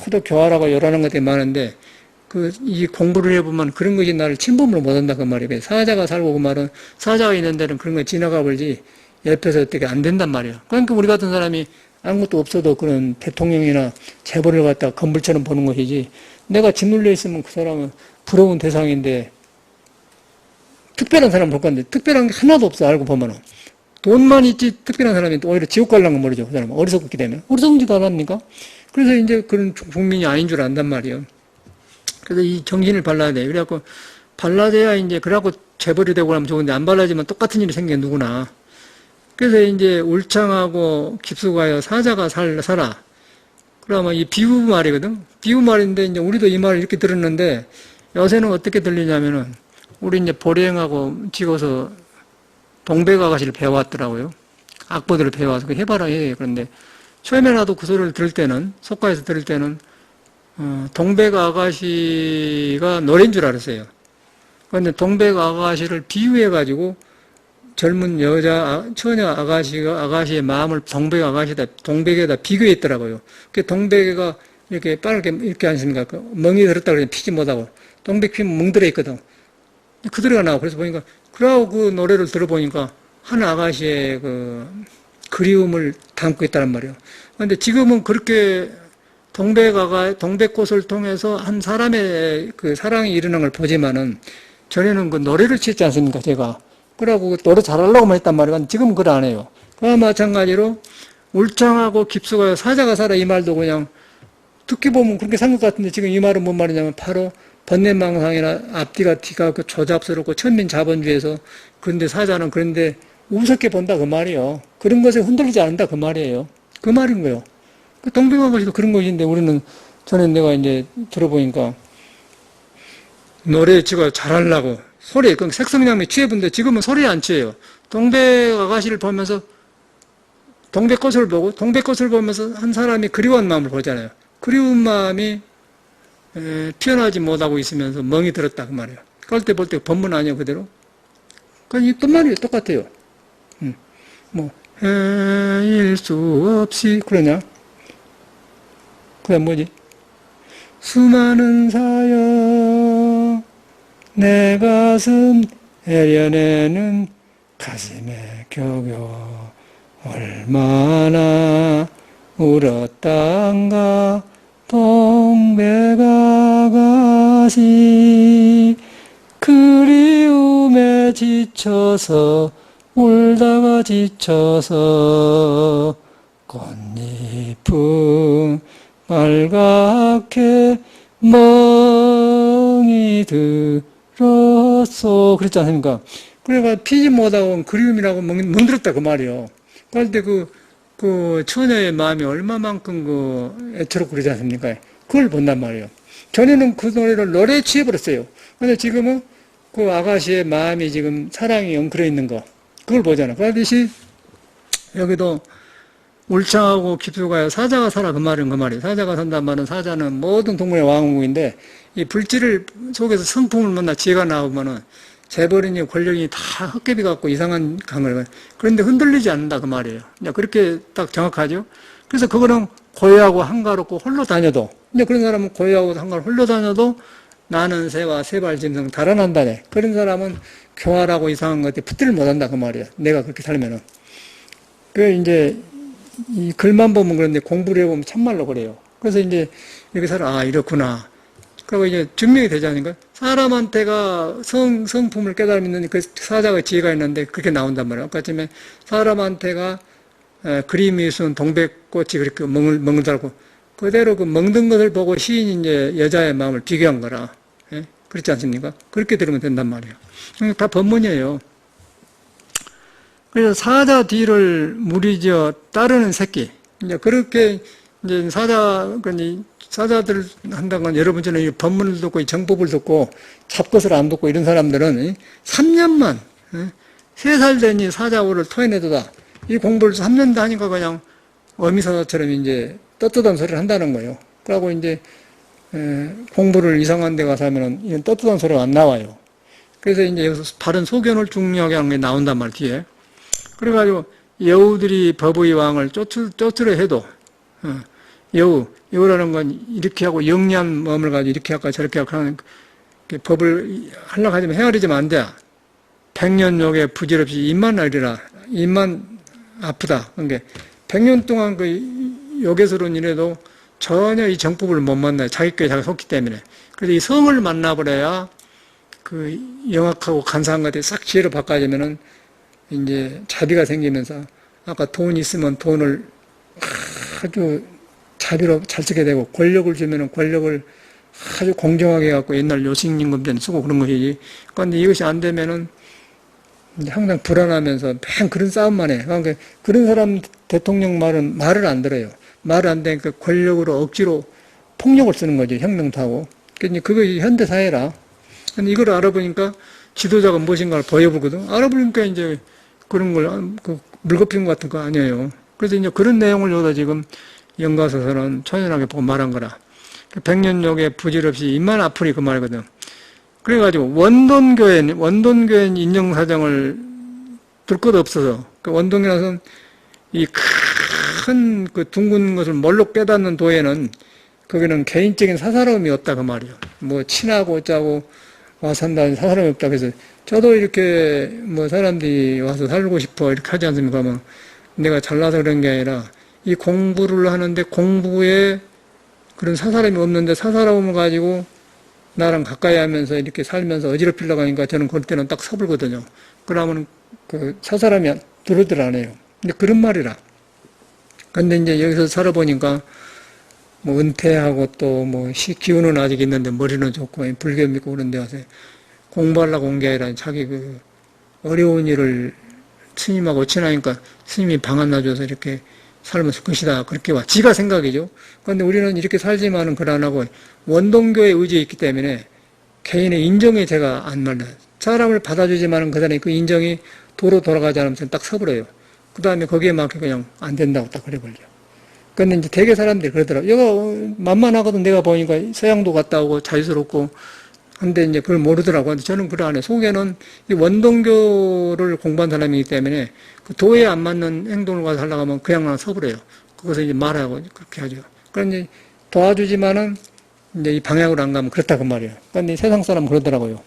모두 교활하고 요란한 것들이 많은데 이 공부를 해보면 그런 것이 나를 침범으로 못한다 그 말이에요. 사자가 살고 그 말은 사자가 있는 데는 그런 거 지나가 버리지 옆에서 어떻게 안 된단 말이에요. 그러니까 우리 같은 사람이 아무것도 없어도 그런 대통령이나 재벌을 갖다가 건물처럼 보는 것이지 내가 짓눌려 있으면 그 사람은 부러운 대상인데 특별한 사람 볼 건데 특별한 게 하나도 없어 알고 보면은 돈만 있지 특별한 사람이 또 오히려 지옥 갈라는 거 모르죠. 그 사람은 어리석기 때문에 어리석은 짓 안 합니까? 그래서 이제 그런 국민이 아닌 줄 안단 말이에요. 그래서 이 정신을 발라야 돼. 그래갖고 발라줘야 이제 그래갖고 재벌이 되고 하면 좋은데 안 발라지면 똑같은 일이 생겨 누구나. 그래서 이제 울창하고 깊숙하여 사자가 살아. 그러면 이 비유 말이거든. 비유 말인데 이제 우리도 이 말을 이렇게 들었는데 요새는 어떻게 들리냐면은 우리 이제 보령하고 찍어서 동백 아가씨를 배워왔더라고요. 악보들을 배워와서 해봐라 해. 그런데 처음에 나도 그 소리를 들을 때는 속가에서 들을 때는 동백 아가씨가 노래인 줄 알았어요. 그런데 동백 아가씨를 비유해가지고 젊은 처녀 아가씨의 마음을 동백에다 비교했더라고요. 그 동백이가 이렇게 빠르게 이렇게 않습니까? 멍이 들었다 그러면 피지 못하고. 동백 피면 멍들어 있거든. 그대로가 나오고. 그래서 보니까, 그러고 그 노래를 들어보니까 한 아가씨의 그리움을 담고 있다는 말이에요. 그런데 지금은 그렇게 동백꽃을 통해서 한 사람의 그 사랑이 일어난 걸 보지만은 전에는 그 노래를 쳤지 않습니까? 제가. 그러고 노래 잘하려고만 했단 말이에요. 지금은 그걸 안 해요. 그와 마찬가지로 울창하고 깊숙하여 사자가 살아 이 말도 그냥 듣기 보면 그렇게 산 것 같은데 지금 이 말은 뭔 말이냐면 바로 번뇌망상이나 앞뒤가 뒤가 그 조잡스럽고 천민 자본주의에서 그런데 사자는 그런데 우습게 본다 그 말이에요. 그런 것에 흔들리지 않는다 그 말이에요. 그 말인 거예요. 그 동백아가씨도 그런 것인데 우리는 전에 내가 이제 들어보니까 노래 지가 잘하려고 소리, 그 색성량이 취해본데 지금은 소리에 안 취해요. 동백아가씨를 보면서 동백꽃을 보면서 한 사람이 그리워한 마음을 보잖아요. 그리운 마음이 피어나지 못하고 있으면서 멍이 들었다 그 말이에요. 그럴 때 볼 때 본문 아니에요 그대로? 그러니까 이 뜻말이 똑같아요. 헤일 수 없이 그러냐? 그다음 뭐지? 수많은 사역 내 가슴 애려내는 가슴의 격여 얼마나 울었단가 동백아가씨 그리움에 지쳐서 울다가 지쳐서 꽃잎은 빨갛게 멍이 들었어 그랬지 않습니까? 그래가 피지 못하고 그리움이라고 멍들었다 그 말이요. 그런데 그 처녀의 마음이 얼마만큼 애처롭고 그러지 않습니까? 그걸 본단 말이에요. 전에는 그 노래에 취해버렸어요. 근데 지금은 그 아가씨의 마음이 지금 사랑이 엉클어 있는 거 그걸 보잖아. 그러듯이 여기도 울창하고 깊숙하여 사자가 살아 그 말이에요. 사자가 산단 말은 사자는 모든 동물의 왕국인데 이 불질 속에서 성품을 만나 지혜가 나오면은 재벌이니 권력이 다 헛개비 갖고 이상한 강을 그런데 흔들리지 않는다 그 말이에요. 그렇게 딱 정확하죠. 그래서 그거는 고요하고 한가롭고 홀로 다녀도, 이제 그런 사람은 고요하고 한가롭고 홀로 다녀도 나는 새와 새발짐승 달아난다네. 그런 사람은 교활하고 이상한 것에 붙들을 못한다 그 말이야. 내가 그렇게 살면은. 그 이제 이 글만 보면 그런데 공부를 해보면 참말로 그래요. 그래서 이제 이렇게 살아, 아 이렇구나. 그리고 이제 증명이 되지 않습니까? 사람한테가 성품을 깨달으면 그 사자가 지혜가 있는데 그렇게 나온단 말이에요. 아까 전에 사람한테가 그림이 있으면 동백꽃이 그렇게 멍들고 그대로 그 멍든 것을 보고 시인이 이제 여자의 마음을 비교한 거라. 예? 그렇지 않습니까? 그렇게 들으면 된단 말이에요. 다 법문이에요. 그래서 사자 뒤를 무리지어 따르는 새끼. 이제 그렇게 이제 사자들 한다는 건 여러분처럼 이 법문을 듣고 이 정법을 듣고 잡것을 안 듣고 이런 사람들은 3년만 3살 되니 사자오를 토해내도다. 이 공부를 3년 하니까 그냥 어미사자처럼 이제 떳떳한 소리를 한다는 거예요. 그러고 이제 공부를 이상한 데 가서 하면은 이런 떳떳한 소리가 안 나와요. 그래서 이제 여기서 바른 소견을 중요하게 하는 게 나온단 말 뒤에. 그래가지고 여우들이 법의 왕을 쫓으려 해도 여우라는 건 이렇게 하고 영리한 마음을 가지고 이렇게 할까 저렇게 할까 하는 법을 하려고 하지만 헤아리지면 안 돼. 백년욕에 부질없이 입만 알리라. 입만 아프다. 그러니까 100년 동안 그 욕에서는 이래도 전혀 이 정법을 못 만나요. 자기께 자기가 속기 때문에. 그래서 이 성을 만나버려야 그 영악하고 간사한 것들이 싹 지혜로 바꿔지면은 이제 자비가 생기면서 아까 돈 있으면 돈을 아주 자비로 잘 쓰게 되고 권력을 주면은 권력을 아주 공정하게 해갖고 옛날 요식임금전 쓰고 그런 것이지. 그런데 이것이 안 되면은 이제 항상 불안하면서 맨 그런 싸움만 해. 그러니까 그런 사람 대통령 말을 안 들어요. 말을 안 되니까 권력으로 억지로 폭력을 쓰는 거죠. 혁명타고. 그러니까 그게 현대사회라. 근데 이걸 알아보니까 지도자가 무엇인가를 보여보거든. 알아보니까 이제 그런 걸, 물거품 같은 거 아니에요. 그래서 이제 그런 내용을 여기다 지금 연가서서는 천연하게 보고 말한 거라. 백년욕에 부질없이 입만 아프리 그 말이거든. 그래가지고 원돈교회는 인정사정을 둘 것 없어서, 원동이라서는 이 큰 그 둥근 것을 몰록 깨닫는 도에는 거기는 개인적인 사사로움이 없다 그 말이에요. 뭐 친하고 짜고 와서 산다는 사사로움이 없다. 그래서 저도 이렇게 뭐 사람들이 와서 살고 싶어 이렇게 하지 않습니까? 뭐 내가 잘나서 그런 게 아니라 이 공부를 하는데 공부에 그런 사사로움이 없는데 사사로움을 가지고 나랑 가까이 하면서 이렇게 살면서 어지럽히려고 하니까 저는 그럴 때는 딱 서불거든요. 그러면 그 사사람이 들어들 안 해요. 근데 그런 말이라. 근데 이제 여기서 살아보니까 뭐 은퇴하고 또 뭐 기운은 아직 있는데 머리는 좋고 불교 믿고 그런데 와서 공부하려고 온 게 아니라 자기 그 어려운 일을 스님하고 친하니까 스님이 방 하나 줘서 이렇게 살면 살 것이다. 그렇게 와. 지가 생각이죠. 그런데 우리는 이렇게 살지만은 그걸 안 하고 원동교에 의지해 있기 때문에 개인의 인정에 제가 안 말려요. 사람을 받아주지만은 그 사람이 그 인정이 도로 돌아가지 않으면 딱 서버려요. 그 다음에 거기에 맞게 그냥 안 된다고 딱 그래버려. 근데 이제 대개 사람들이 그러더라고요. 얘가 만만하거든. 내가 보니까 서양도 갔다 오고 자유스럽고. 근데 이제 그걸 모르더라고요. 근데 저는 그걸 안 해. 속에는 이 원동교를 공부한 사람이기 때문에 그 도에 안 맞는 행동을 가서 하려고 하면 그냥 서버려요. 그것을 이제 말하고 그렇게 하죠. 그런데 도와주지만은 이제 이 방향으로 안 가면 그렇다 그 말이에요. 그런데 세상 사람은 그러더라고요.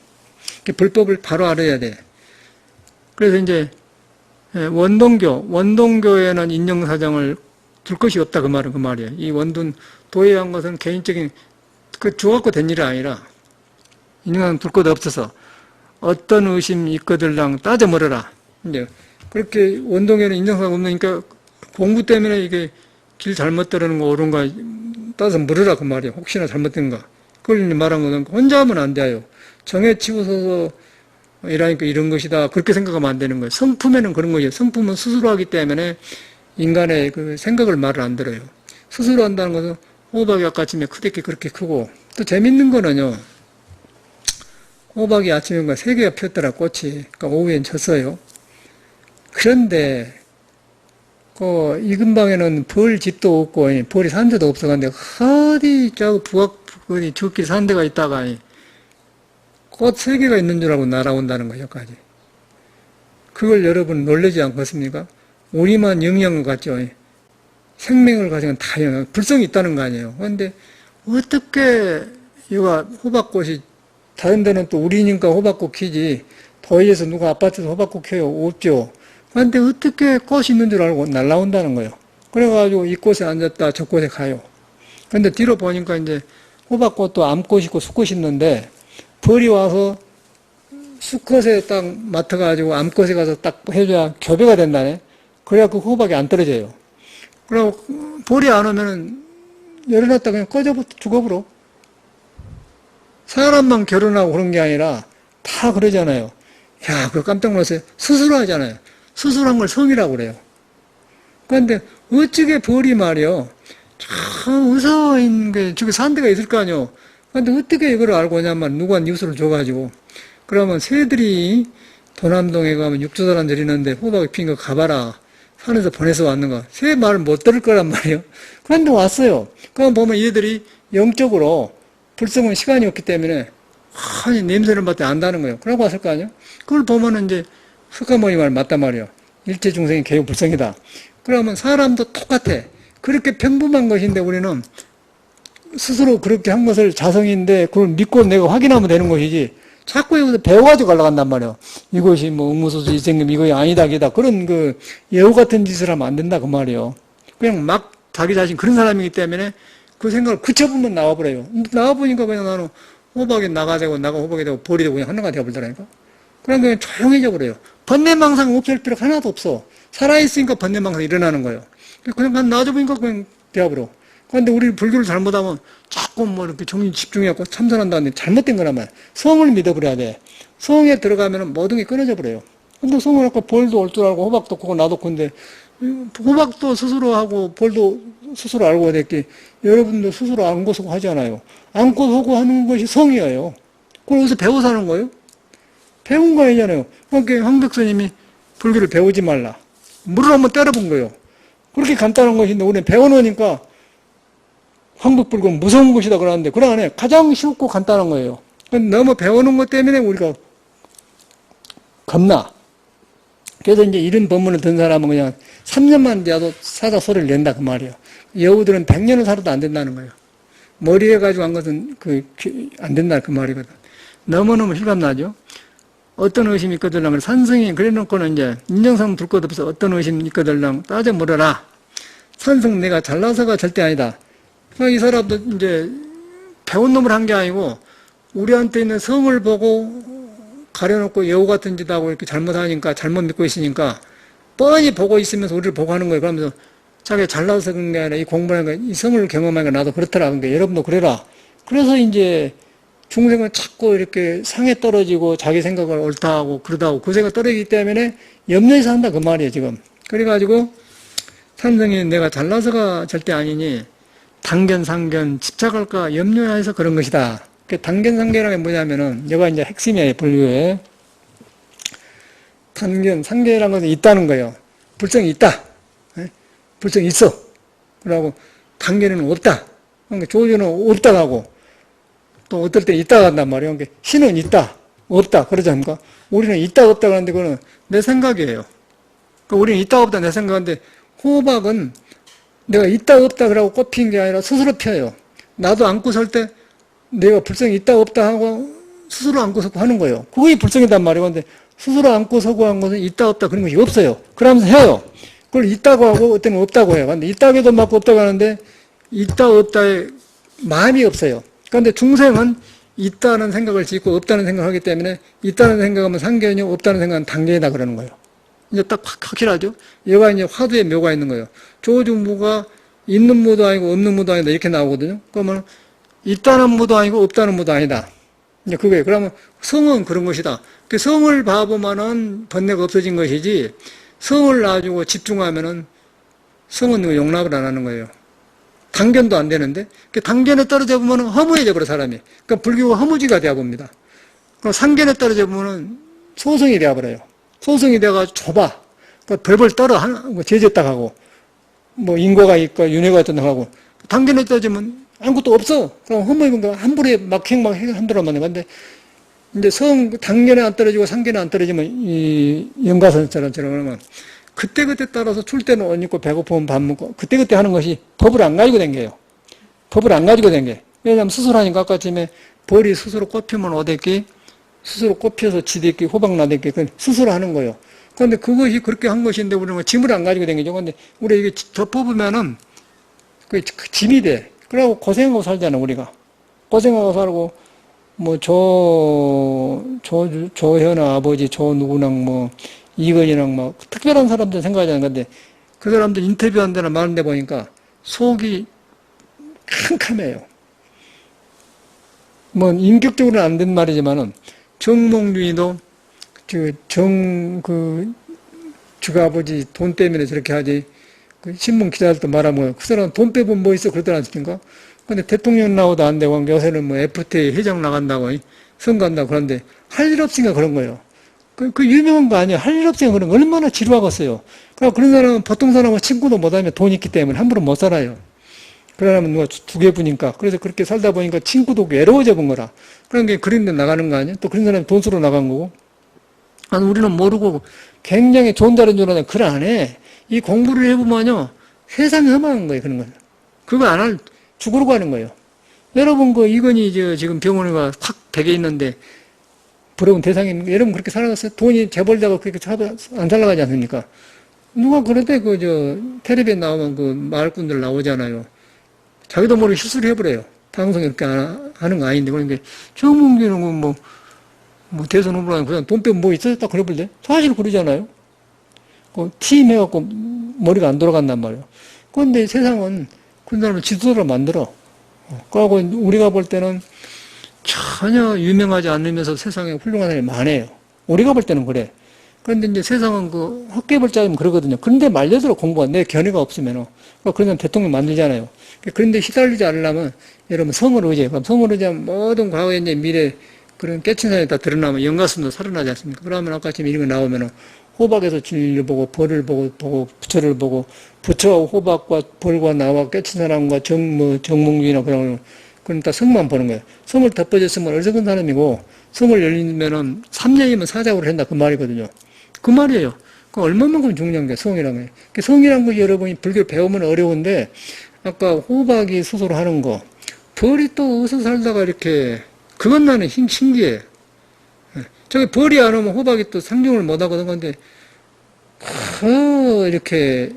불법을 바로 알아야 돼. 그래서 이제 원동교에는 인정사정을 둘 것이 없다 그 말은 그 말이에요. 이 원돈 도에 한 것은 개인적인 그 주갖고 된 일이 아니라 인정사정 둘 것 없어서 어떤 의심 있거들랑 따져 물어라. 이제 그렇게 원동교는 인정사정 없으니까 공부 때문에 이게 길 잘못 들어는 거 옳은가 따서 물으라 그 말이에요. 혹시나 잘못된가. 그걸 말한 거는 혼자 하면 안 돼요. 정에 치우쳐서 이라니까 이런 것이다. 그렇게 생각하면 안 되는 거예요. 성품에는 그런 거예요. 성품은 스스로 하기 때문에 인간의 그 생각을 말을 안 들어요. 스스로 한다는 것은 호박이 아까쯤에 크게 그렇게 크고 또 재밌는 거는요. 호박이 아침에 3개가 폈더라 꽃이. 그러니까 오후엔 졌어요. 그런데 그 이 근방에는 벌 집도 없고 벌이 산 데도 없어. 근데 어디 저 부엌 죽길 산 데가 있다가 꽃 3개가 있는 줄 알고 날아온다는 거예요, 여기까지. 그걸 여러분 놀라지 않겠습니까? 우리만 영리한 것 같죠? 생명을 가진 건 다양한 불성이 있다는 거 아니에요. 그런데 어떻게 이거 호박꽃이 다른 데는 또 우리니까 호박꽃 키지 더위에서 누가 아파트에서 호박꽃 켜요? 없죠. 그런데 어떻게 꽃이 있는 줄 알고 날라온다는 거예요. 그래가지고 이 꽃에 앉았다 저 꽃에 가요. 근데 뒤로 보니까 이제 호박꽃도 암꽃이 있고 수꽃이 있는데 벌이 와서 수컷에 딱 맡아가지고 암꽃에 가서 딱 해줘야 교배가 된다네. 그래야 그 호박이 안 떨어져요. 그리고 벌이 안 오면은 열어놨다 그냥 꺼져 죽어버려. 사람만 결혼하고 그런 게 아니라 다 그러잖아요. 야, 그거 깜짝 놀랐어요. 스스로 하잖아요. 스스로 한 걸 성이라고 그래요. 그런데 어찌게 벌이 말이요. 참 의사인 게 저기 산 데가 있을 거 아니요. 그런데 어떻게 이걸 알고 오냐면 누가 뉴스를 줘가지고 그러면 새들이 도남동에 가면 육조사람 드리는데 호박이 핀 거 가봐라. 산에서 보내서 왔는가. 새 말을 못 들을 거란 말이에요. 그런데 왔어요. 그럼 보면 얘들이 영적으로 불성은 시간이 없기 때문에 아니 냄새를 맡아 안다는 거예요. 그러고 왔을 거 아니에요. 그걸 보면은 이제 석가모니 말 맞단 말이에요. 일체 중생이 개요 불성이다. 그러면 사람도 똑같아. 그렇게 평범한 것인데 우리는 스스로 그렇게 한 것을 자성인데 그걸 믿고 내가 확인하면 되는 것이지. 자꾸 여기서 배워가지고 올라간단 말이에요. 이것이 뭐 응무소수 이생님 이거 아니다 기다 그런 그 예우 같은 짓을 하면 안 된다 그 말이에요. 그냥 막 자기 자신 그런 사람이기 때문에 그 생각을 그쳐보면 나와버려요. 나와보니까 그냥 나는 호박이 나가 되고 나가 호박이 되고 벌이 되고 그냥 하나가 되어버리더라니까. 그냥 조용해져 버려요. 번뇌망상 없앨 필요가 하나도 없어. 살아있으니까 번뇌망상 일어나는 거예요. 그냥 놔줘보니까 그냥 되어버려. 그런데 우리 불교를 잘못하면 자꾸 뭐 이렇게 정신 집중해갖고 참선한다는데 잘못된 거라면 성을 믿어버려야 돼. 성에 들어가면 모든 게 끊어져 버려요. 근데 성을 아까 벌도 올 줄 알고 호박도 그거 나도 근데 호박도 스스로 하고 벌도 스스로 알고 됐기 여러분도 스스로 안고 서고 하잖아요. 안고 서고 하는 것이 성이에요. 그걸 어디서 배워서 하는 거예요? 배운 거 아니잖아요. 그러니까 황백스님이 불교를 배우지 말라. 물을 한번 때려본 거예요. 그렇게 간단한 것인데 우리는 배워놓으니까 황백불교는 무서운 것이다 그러는데 그런 안에 가장 쉽고 간단한 거예요. 너무 배워놓은 것 때문에 우리가 겁나. 그래서 이제 이런 법문을 든 사람은 그냥 3년만 돼도 사자 소리를 낸다 그 말이에요. 여우들은 100년을 살아도 안 된다는 거예요. 머리에 가지고 한 것은 안 된다 그 말이거든. 너무너무 실감나죠. 어떤 의심이 있거들랑 산성이 그래놓고는 이제 인정상 둘 것 없어 어떤 의심이 있거들랑 따져 물어라. 산성 내가 잘나서가 절대 아니다. 이 사람도 이제 배운 놈을 한 게 아니고 우리한테 있는 성을 보고 가려놓고 여우 같은 짓 하고 이렇게 잘못하니까 잘못 믿고 있으니까 뻔히 보고 있으면서 우리를 보고 하는 거예요. 그러면서 자기가 잘나서 그런 게 아니라 이 공부하는 거, 이 성을 경험하니까 나도 그렇더라. 그러니까 여러분도 그래라. 그래서 이제 중생은 자꾸 이렇게 상에 떨어지고 자기 생각을 옳다 하고 그러다 하고 그 생각 떨어지기 때문에 염려해서 한다 그 말이에요 지금. 그래가지고 산성이 내가 잘나서가 절대 아니니 단견, 상견, 집착할까 염려해서 그런 것이다. 단견, 상견이라는 게 뭐냐면은, 여기가 이제 핵심이에요, 불교에. 단견, 상견이라는 것은 있다는 거예요. 불성이 있다. 불성이 있어. 그러고, 단견에는 없다. 그러니까 조주는 없다고 하고, 또 어떨 때 있다고 한단 말이에요. 그러니까 신은 있다, 없다. 그러지 않습니까? 우리는 있다, 없다 그러는데 그거는 내 생각이에요. 그러니까 우리는 있다, 없다 내 생각인데, 호박은 내가 있다 없다 그러고 꽃 피는 게 아니라 스스로 펴요. 나도 안고 설 때 내가 불성이 있다 없다 하고 스스로 안고 서고 하는 거예요. 그게 불성이단 말이에요. 근데 스스로 안고 서고 한 것은 있다 없다 그런 것이 없어요. 그러면서 해요. 그걸 있다고 하고 어때는 없다고 해요. 근데 있다고 해도 맞고 없다고 하는데 있다 없다에 마음이 없어요. 그런데 중생은 있다는 생각을 짓고 없다는 생각을 하기 때문에 있다는 생각하면 상견이 없다는 생각은 단견이다 그러는 거예요. 이제 딱 확실하죠? 얘가 이제 화두에 묘가 있는 거예요. 조주무가 있는 무도 아니고 없는 무도 아니다. 이렇게 나오거든요. 그러면 있다는 무도 아니고 없다는 무도 아니다. 이제 그거예요. 그러면 성은 그런 것이다. 그 성을 봐보면은 번뇌가 없어진 것이지 성을 놔주고 집중하면은 성은 용납을 안 하는 거예요. 단견도 안 되는데 그 단견에 떨어져 보면은 허무해져 버려 사람이. 그러니까 불교가 허무지가 되어 봅니다. 그럼 상견에 떨어져 보면은 소성이 되어 버려요. 소성이 돼가지고 좁아. 그 벌벌 떨어, 제재 딱 하고, 뭐, 인과가 있고, 윤회가 있다 하고, 단견에 따지면 아무것도 없어. 그럼 허무해보니까 함부로 막 한다란 말이야. 근데, 이제 단견에 안 떨어지고 상견에 안 떨어지면, 이, 연가선처럼 그러면, 그때그때 따라서 출 때는 옷 입고 배고프면 밥 먹고 그때그때 하는 것이 법을 안 가지고 댕겨요. 법을 안 가지고 댕겨요. 왜냐하면 수술하니까 아까 전에 벌이 스스로 꼽히면 옷 입기, 스스로 꼽혀서 지 입기, 호박 나대기, 그건 수술하는 거예요. 그런데 그것이 그렇게 한 것인데 우리는 짐을 안 가지고 댕기죠. 그런데 우리 이게 더 뽑으면은 그 짐이 돼. 그러고 고생하고 살잖아, 우리가. 고생하고 살고, 뭐, 조현아 아버지, 누구랑 뭐, 이건이랑 막, 특별한 사람들 생각하지 않는 건데, 그 사람들 인터뷰한 데나 많은 데 보니까 속이 캄캄해요. 뭐, 인격적으로는 안 된 말이지만은, 정몽준이도, 주가 아버지 돈 때문에 저렇게 하지, 그 신문 기자들도 말하면, 그 사람 돈 빼면 뭐 있어, 그러더라, 않습니까? 근데 대통령 나오도 안 되고, 요새는 뭐 FTA 회장 나간다고, 선거 한다고 그러는데, 할 일 없으니까 그런 거예요. 그 유명한 거 아니에요. 할 일 없으니까 그런 거 얼마나 지루하겠어요. 그런 사람은 보통 사람은 친구도 못하면 돈 있기 때문에 함부로 못 살아요. 그러면 누가 두 개 부니까. 그래서 그렇게 살다 보니까 친구도 외로워져 본 거라. 그런 게 그런 데 나가는 거 아니에요? 또 그런 사람이 돈 쓰러 나간 거고. 아니, 우리는 모르고 굉장히 좋은 자리인 줄 알았는데, 그걸 안 해. 이 공부를 해보면요, 세상이 험한 거예요, 그런 건. 그거 안 할, 죽으러 가는 거예요. 여러분, 이건희 지금 병원에 확 베개 있는데, 부러운 대상이 있는 거, 여러분 그렇게 살아갔어요? 돈이 재벌자가 그렇게 안 잘 나가지 않습니까? 누가 그런데 텔레비에 나오면 마을꾼들 나오잖아요. 자기도 모르게 실수를 해버려요. 방송에 이렇게 하는 거 아닌데. 그러니까, 정몽규는 뭐 대선 후보라는 그냥 돈 빼면 뭐 있어요? 딱 그래버리대. 사실 그러잖아요. 팀 해갖고 머리가 안 돌아간단 말이에요. 그런데 세상은 그런 사람을 지도자로 만들어. 그러고 우리가 볼 때는 전혀 유명하지 않으면서 세상에 훌륭한 사람이 많아요. 우리가 볼 때는 그래. 그런데 이제 세상은 헛개벌자면 그러거든요. 그런데 말려들어 공부가 내 견해가 없으면은. 그러면 대통령 만들잖아요. 그런데 휘달리지 않으려면 여러분 성을 의지해요. 그럼 성을 의지하면 모든 과거의 이제 미래 그런 깨친 사람이 다 드러나면 영가슴도 살아나지 않습니까? 그러면 아까 지금 이런 거 나오면은 호박에서 진리를 보고 벌을 보고 부처를 보고 부처와 호박과 벌과 나와 깨친 사람과 정몽준이나 그럼 다 성만 보는 거예요. 성을 덮어졌으면 어리석은 사람이고 성을 열리면은 3년이면 사자고를 한다 그 말이거든요. 그 말이에요. 그 얼마만큼 중요한 게 성이라는 게. 성이란 거 여러분이 불교를 배우면 어려운데 아까 호박이 스스로 하는 거 벌이 또 어디서 살다가 이렇게 그건 나는 신기해. 저기 벌이 안 오면 호박이 또 상종을 못 하거든. 근데 이렇게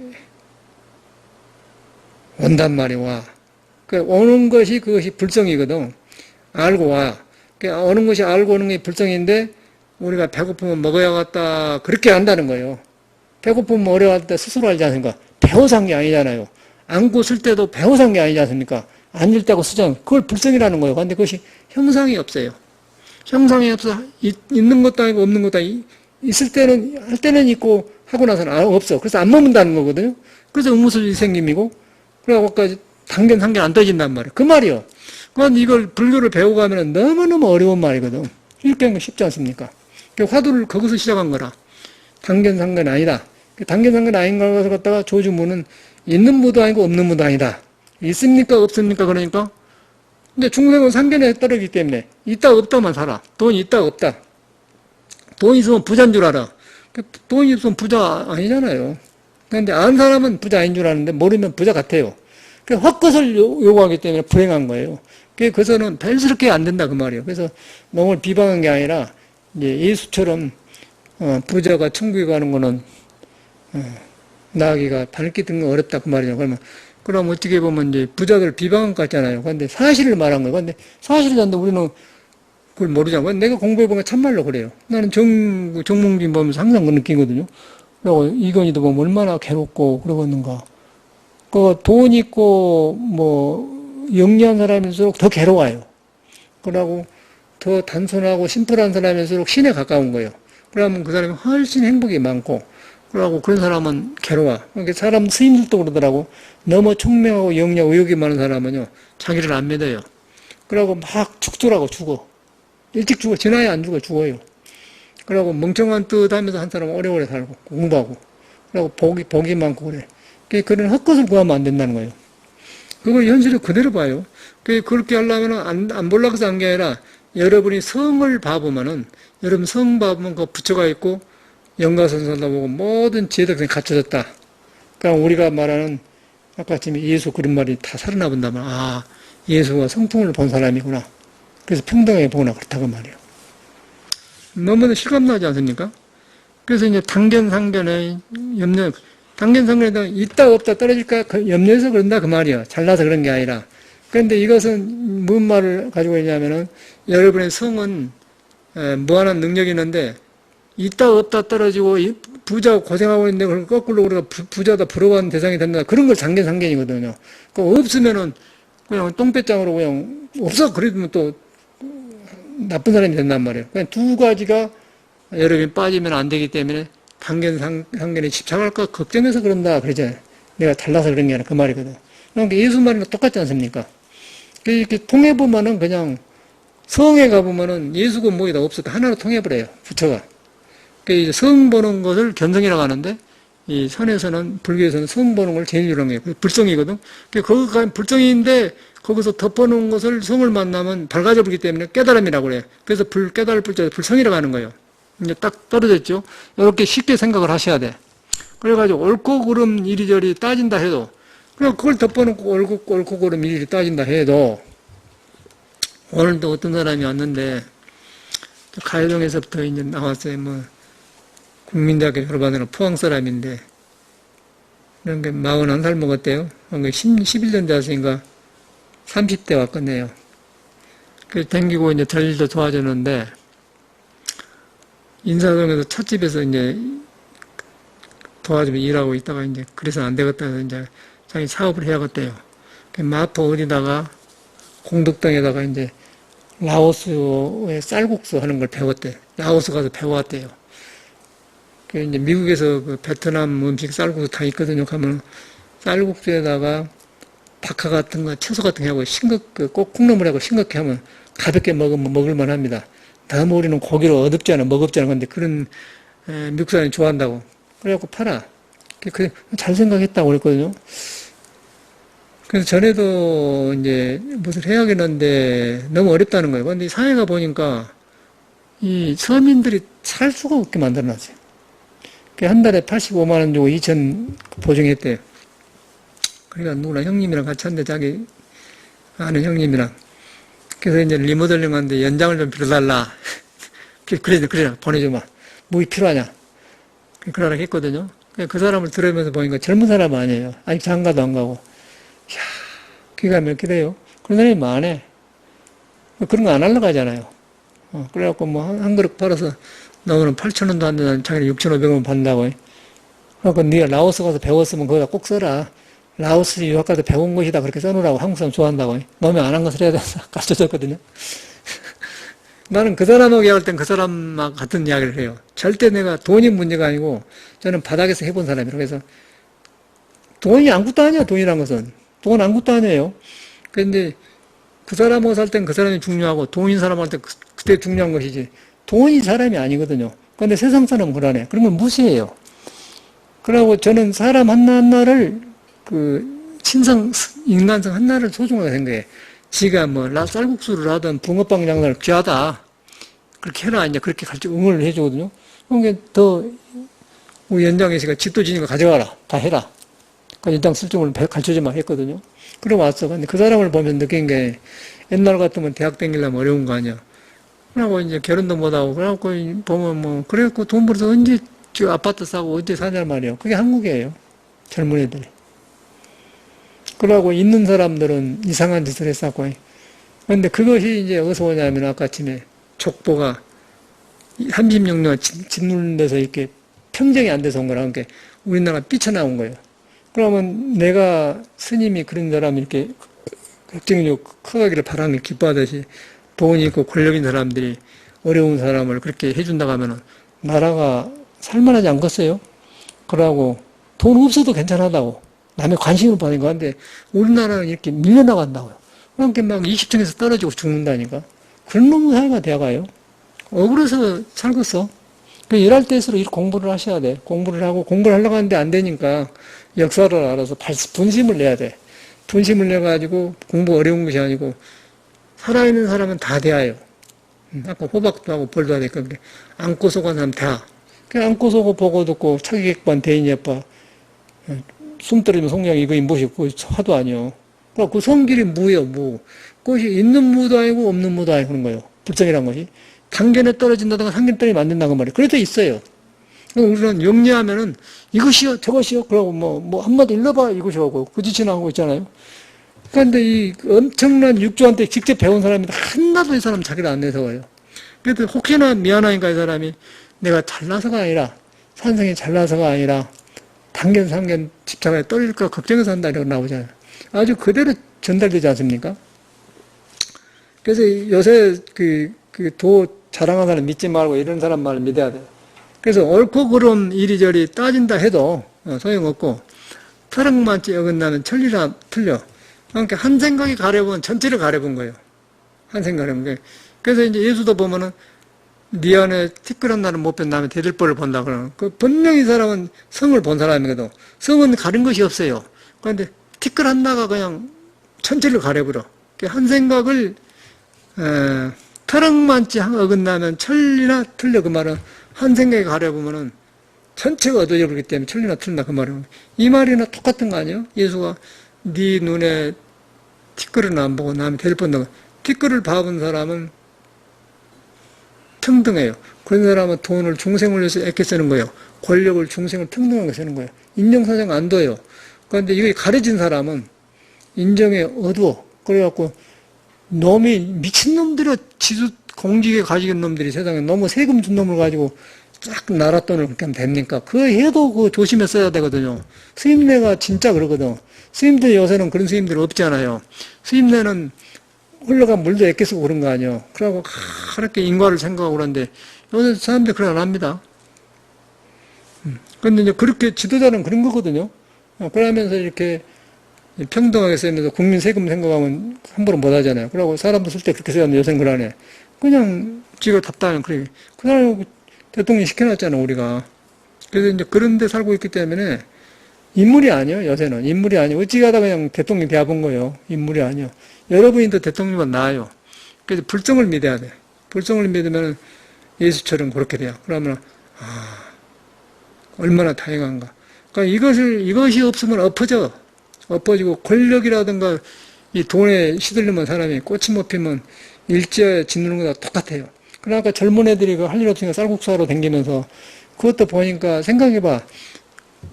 온단 말이야. 오는 것이 그것이 불성이거든. 알고 와. 오는 것이 알고 오는 게 불성인데 우리가 배고프면 먹어야겠다. 그렇게 한다는 거예요. 배고프면 어려웠다. 스스로 알지 않습니까? 배워서 한 게 아니잖아요. 안고 쓸 때도 배워서 한 게 아니지 않습니까? 앉을 때고 쓰잖아요. 그걸 불성이라는 거예요. 근데 그것이 형상이 없어요. 형상이 없어. 있는 것도 아니고 없는 것도 아니고 있을 때는 할 때는 있고 하고 나서는 없어. 그래서 안 먹는다는 거거든요. 그래서 음무술이 생김이고 그래갖고 당견 상견 안 떠진단 말이에요. 그 말이요. 그런데 이걸 불교를 배우고 가면 너무너무 어려운 말이거든. 이렇게 하는 거 쉽지 않습니까? 화두를 거기서 시작한 거라. 당견 상견 아니다. 당견 상견 아닌 걸 갖다가 조주무는 있는 무도 아니고 없는 무도 아니다. 있습니까? 없습니까? 그러니까. 근데 중생은 상견에 따르기 때문에 있다 없다만 살아. 돈이 있다 없다. 돈 있으면 부자인 줄 알아. 돈이 없으면 부자 아니잖아요. 그런데 아는 사람은 부자 아닌 줄 아는데 모르면 부자 같아요. 헛것을 요구하기 때문에 불행한 거예요. 그래서는 별스럽게 안 된다 그 말이에요. 그래서 농을 비방한 게 아니라 이제 예수처럼 부자가 천국에 가는 거는 나가기가 발길 듣는 거 어렵다 그 말이에요. 그럼 어떻게 보면 이제 부자들 비방한 것 같잖아요. 그런데 사실을 말한 거예요. 그런데 사실이란데 우리는 그걸 모르잖아요. 내가 공부해보면 참말로 그래요. 나는 정몽준 보면서 항상 그 느끼거든요. 그리고 이건희도 보면 얼마나 괴롭고 그러겠는가. 돈 있고 영리한 사람일수록 더 괴로워요. 그러고 더 단순하고 심플한 사람일수록 신에 가까운 거예요. 그러면 그 사람이 훨씬 행복이 많고 그러고 그런 사람은 괴로워. 그러니까 사람 스님들도 그러더라고. 너무 총명하고 영리하고 의욕이 많은 사람은요 자기를 안 믿어요. 그러고 막 죽더라고 죽어. 일찍 죽어. 지나야 안 죽어 죽어요. 그러고 멍청한 뜻 하면서 한 사람은 오래오래 살고 공부하고 그러고 복이 많고 그래. 그런 헛것을 구하면 안 된다는 거예요. 그걸 현실을 그대로 봐요. 그렇게 하려면 안 보려고 해서 한 게 아니라 여러분이 성을 봐보면은 여러분 성 봐보면 그 부처가 있고 연가선선하다 보고 모든 지혜들이 갖춰졌다. 그러니까 우리가 말하는 아까 지금 예수 그런 말이 다 살아나 본다면, 아, 예수가 성품을 본 사람이구나. 그래서 평등하게 보구나. 그렇다고 말이에요. 너무나 실감나지 않습니까? 그래서 이제 당견상견의 염려, 당견상견에 있다 없다 떨어질까 염려해서 그런다 그 말이에요. 잘나서 그런 게 아니라. 그런데 이것은 무슨 말을 가지고 있냐면은 여러분의 성은 무한한 능력이 있는데 있다 없다 떨어지고 부자 고생하고 있는데 그걸 거꾸로 우리가 부자다 부러워하는 대상이 된다. 그런 걸 당견상견이거든요. 없으면은 그냥 똥배짱으로 그냥 없어 그러면 또 나쁜 사람이 된단 말이에요. 그냥 두 가지가 여러분이 빠지면 안 되기 때문에 당견상견에 집착할까 걱정해서 그런다 그러잖아요. 내가 달라서 그런 게 아니라 그 말이거든. 그러니까 예수 말이랑 똑같지 않습니까? 이렇게 통해보면은 그냥 성에 가보면은 예수가 뭐이다 없을까 하나로 통해버려요. 부처가. 그러니까 성 보는 것을 견성이라고 하는데 이 선에서는 불교에서는 성 보는 걸 제일 유명해요. 불성이거든. 거기가 불성인데 거기서 덮어놓은 것을 성을 만나면 밝아져 버리기 때문에 깨달음이라고 그래요. 그래서 깨달을 불자 불성이라고 하는 거예요. 이제 딱 떨어졌죠. 이렇게 쉽게 생각을 하셔야 돼. 그래가지고 옳고 그름 이리저리 따진다 해도 그냥 그걸 덮어놓고 옳고 그름 이리저리 따진다 해도 오늘도 어떤 사람이 왔는데 가요동에서부터 이제 나왔어요. 뭐 국민대학교 졸업하는 포항 사람인데 그런 게 41살 먹었대요. 11년 됐으니까 30대 왔겠네요. 그래서 댕기고 이제 될 일도 도와주는데 인사동에서 찻집에서 이제 도와주면 일하고 있다가 이제 그래서 안 되겠다 해서 이제 자기 사업을 해야겠대요. 마포 어디다가 공덕동에다가 이제 라오스의 쌀국수 하는 걸 배웠대. 라오스 가서 배워왔대요. 이제 미국에서 그 베트남 음식 쌀국수 다 있거든요. 가면 쌀국수에다가 박하 같은 거, 채소 같은 거 하고 꼭 콩나물하고 싱겁게 하면 가볍게 먹으면 먹을만 합니다. 너무 우리는 고기를 어둡잖아, 먹읍잖아. 근데 그런 미국 사람이 좋아한다고. 그래갖고 팔아. 잘 생각했다고 그랬거든요. 그래서 전에도 이제 무엇을 해야겠는데 너무 어렵다는 거예요. 근데 사회가 보니까 이 서민들이 살 수가 없게 만들어놨어요. 한 달에 85만 원 주고 2천 보증했대요. 그러니까 누구나 형님이랑 같이 한데 자기 아는 형님이랑. 그래서 이제 리모델링 하는데 연장을 좀 빌려달라. 그래, 보내줘봐. 뭐 필요하냐. 그러라 했거든요. 그 사람을 들으면서 보니까 젊은 사람 아니에요. 아직 장가도 안 가고. 이야, 기가 막히대요. 그런 사람이 많아. 그런 거 안 하려고 하잖아요. 그래갖고 뭐 한 그릇 팔아서 너는 8,000원도 안 되는 자기는 6,500원 받는다고. 그러니까 네가 라오스 가서 배웠으면 거기다 꼭 써라. 라오스 유학 가서 배운 것이다. 그렇게 써놓으라고 한국 사람 좋아한다고. 너무 안 한 것을 해야 된다. 가르쳐줬거든요. 나는 그 사람하고 이야기할 땐 그 사람과 같은 이야기를 해요. 절대 내가 돈이 문제가 아니고 저는 바닥에서 해본 사람이라고. 그래서 돈이 아무것도 아니야. 돈이란 것은. 돈 아무것도 아니에요. 그런데 그 사람하고 살 땐 그 사람이 중요하고 돈인 사람한테 그때 중요한 것이지. 돈이 사람이 아니거든요. 그런데 세상 사람은 그러네. 그런 걸 무시해요. 그러고 저는 사람 하나하나를 인간성 하나를 소중하게 생각해. 지가 뭐 쌀국수를 하든 붕어빵 장사를 귀하다. 그렇게 해라. 이제 그렇게 응원을 해주거든요. 그러니까 더 우리 연장에 씨가 집도 지니까 가져가라. 다 해라. 그 연장 쓸 줄을 가르쳐주마 했거든요. 그러고 왔어. 근데 그 사람을 보면 느낀 게 옛날 같으면 대학 다니려면 어려운 거 아니야. 그러고 이제 결혼도 못하고 그래갖고 보면 뭐 그래갖고 돈 벌어서 언제 아파트 사고 언제 사냐 말이에요. 그게 한국이에요. 젊은 애들이. 그러고 있는 사람들은 이상한 짓을 했었고. 그런데 그것이 이제 어디서 오냐면 아까 아침에 족보가 36년 짓누른 데서 이렇게 평정이 안 돼서 온 거라. 그러니까 우리나라가 삐쳐나온 거예요. 그러면 내가 스님이 그런 사람 이렇게 걱정이 커가기를 바라는 기뻐하듯이 돈이 있고 권력 있는 사람들이 어려운 사람을 그렇게 해준다고 하면은 나라가 살만하지 않겠어요? 그러고 돈 없어도 괜찮다고. 남의 관심을 받는 거 같은데 우리나라는 이렇게 밀려나간다고요. 그러니까 막 20층에서 떨어지고 죽는다니까. 그런 놈의 사회가 되어가요. 억울해서 살겠어. 일할 때일수록 이렇게 공부를 하셔야 돼. 공부를 하고 공부를 하려고 하는데 안 되니까 역사를 알아서 분심을 내야 돼. 분심을 내가지고 공부 어려운 것이 아니고 살아있는 사람은 다 대하여. 아까 호박도 하고 벌도 하니까 안고 속한 사람 다. 그냥 안고 서고 보고 듣고 차기 객관 대인 예뻐. 숨 떨어지면 송장 이거 무엇이 그 화도 아니요. 그 성질이 무예요, 무. 그것이 있는 무도 아니고 없는 무도 아니고 그런 거예요. 불성이란 것이. 단견에 떨어진다든가 상견에 떨어지면 안 된다고 말이에요. 그래도 있어요. 우리는 영리하면은 이것이요, 저것이요. 그러고 뭐 한마디 일러봐 이것이요 하고 그 짓이 나오고 있잖아요. 그런데 이 엄청난 육조한테 직접 배운 사람이 하나도 이 사람 자기를 안 내세워요. 그래도 혹시나 미안하니까 이 사람이 내가 잘나서가 아니라 산성이 잘나서가 아니라 단견, 상견 집착에 떨릴까 걱정해서 한다 이러고 나오잖아요. 아주 그대로 전달되지 않습니까? 그래서 요새 도 자랑하는 사람 믿지 말고 이런 사람 말을 믿어야 돼요. 그래서 옳고 그름 이리저리 따진다 해도 소용없고 터럭만치 어긋나면 천리나 틀려. 그러니까 한 생각이 가려본 전체를 가려본 거예요. 한 생각을 가려본 거예요. 그래서 이제 예수도 보면은 네 안에 티끌한 날은 못 본 다음에 대들보를 본다 그러는. 그 분명히 이 사람은 성을 본 사람이거든. 성은 가린 것이 없어요. 그런데 티끌 하나가 그냥 전체를 가려버려. 한 생각을 터럭만치 어긋나면 천리나 틀려. 그 말은 한 생각이 가려보면은 전체가 어두워져 버리기 때문에 천리나 틀린다 그 말은. 이 말이나 똑같은 거 아니에요? 예수가 네 눈에 티끌은 안 보고 남이 대들 본다고. 티끌을 봐본 사람은 평등해요. 그런 사람은 돈을 중생을 위해서 애껴 쓰는 거예요. 권력을 중생을 평등하게 쓰는 거예요. 인정사정 안 둬요. 그런데 이게 가려진 사람은 인정에 어두워. 그래갖고 놈이 미친놈들이 지수 공직에 가지는 놈들이 세상에 너무 세금 준 놈을 가지고 쫙 나라 돈을 그렇게 하면 됩니까? 그거 해도 그 조심했어야 되거든요. 스님네가 진짜 그러거든. 스님들 요새는 그런 스님들 없잖아요. 스님네는 흘러간 물도 애껴 쓰고 그런 거 아니에요. 그러고 그렇게 인과를 생각하고 그러는데 요새 사람들이 그래 안 합니다. 그런데 이제 그렇게 지도자는 그런 거거든요. 그러면서 이렇게 평등하게 쓰면서 국민 세금 생각하면 함부로 못 하잖아요. 그러고 사람도 쓸 때 그렇게 써야 하는데 요새는 그러네. 그냥 지가 답답하면 그래. 그 사람 대통령 시켜놨잖아, 우리가. 그래서 이제 그런 데 살고 있기 때문에 인물이 아니에요, 요새는. 인물이 아니에요. 어찌 가다 그냥 대통령 대합은 거예요. 인물이 아니에요. 여러분이 더 대통령보다 나아요. 그래서 불성을 믿어야 돼. 불성을 믿으면 예수처럼 그렇게 돼요. 그러면, 얼마나 다행한가. 그러니까 이것이 없으면 엎어지고 권력이라든가 이 돈에 시들리면 사람이 꽃이 못 피면 일제에 짓누는 거랑 똑같아요. 그러니까 젊은 애들이 할 일 없으니까 쌀국수하러 다니면서 그것도 보니까 생각해봐.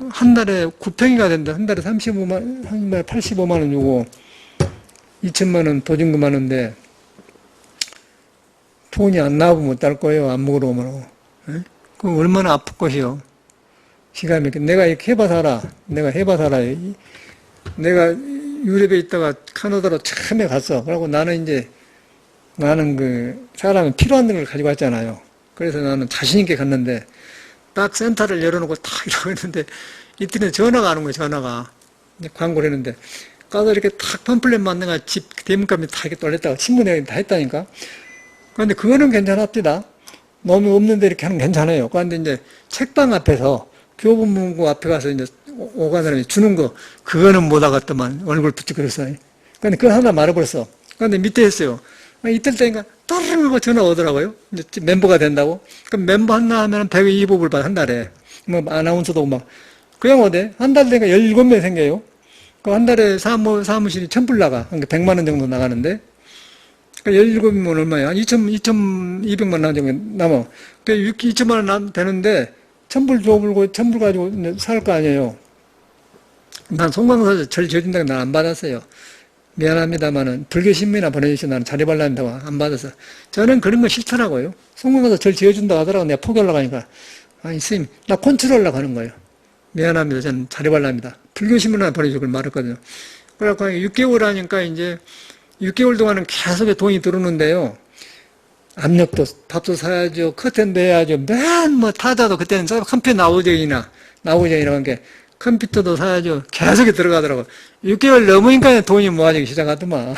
한 달에 9평이가 된다. 한 달에 한 달에 85만 원 주고 2천만 원 보증금 하는데 돈이 안 나오면 못 딸 거예요. 안 먹으러 오면. 그럼 얼마나 아플 것이요. 기가 막히게. 내가 이렇게 해봐 살아. 내가 유럽에 있다가 카나다로 처음에 갔어. 그러고 나는 그 사람은 필요한 걸 가지고 왔잖아요. 그래서 나는 자신있게 갔는데 딱 센터를 열어놓고 딱 이러고 있는데 이때는 전화가 안 온 거예요. 전화가. 광고를 했는데 가서 이렇게 탁 팜플렛 만든가 집 대문감이 다 이렇게 떨렸다가 신문에 다 했다니까. 그런데 그거는 괜찮았디다. 너무 없는데 이렇게 하는 건 괜찮아요. 그런데 이제 책방 앞에서 교보문고 앞에 가서 이제 오간 사람이 주는 거 그거는 못 하겠더만 얼굴 붙이고 그랬어요. 그런데 그거 하나 말해버렸어. 그런데 밑에 했어요. 이틀 때니까 따르르 하고 전화 오더라고요. 이제 멤버가 된다고. 그럼 멤버 하나 하면 102법을 받아, 한 달에. 뭐, 아나운서도 막. 그냥 어디? 한 달 되니까 17명 생겨요. 그 한 달에 사무실이 1000불 나가. 그러니까 100만 원 정도 나가는데. 그러니까 17명 얼마야? 2,200만 원 정도 남아. 그 2천만 원 되는데, 1000불 줘불고 1000불 가지고 살 거 아니에요. 난 송광서 절 지어준다고 난 안 받았어요. 미안합니다만은 불교신문이나 보내주시면 나는 자리발란다고 안 받아서 저는 그런 거 싫더라고요. 송광서 절 지어준다고 하더라고. 내가 포기하려고 하니까 아니 스님 나 컨트롤하려고 하는 거예요. 미안합니다. 저는 자리발랍니다. 불교신문이나 보내주길 말했거든요. 그래갖고 6개월 하니까 이제 6개월 동안은 계속 돈이 들어오는데요. 압력도 밥도 사야죠. 커튼도 해야죠. 맨 뭐 타자도 그때는 컴퓨터 나오전이라고 한 게 컴퓨터도 사야죠. 계속 들어가더라고. 6개월 넘으니까 돈이 모아지기 시작하더만.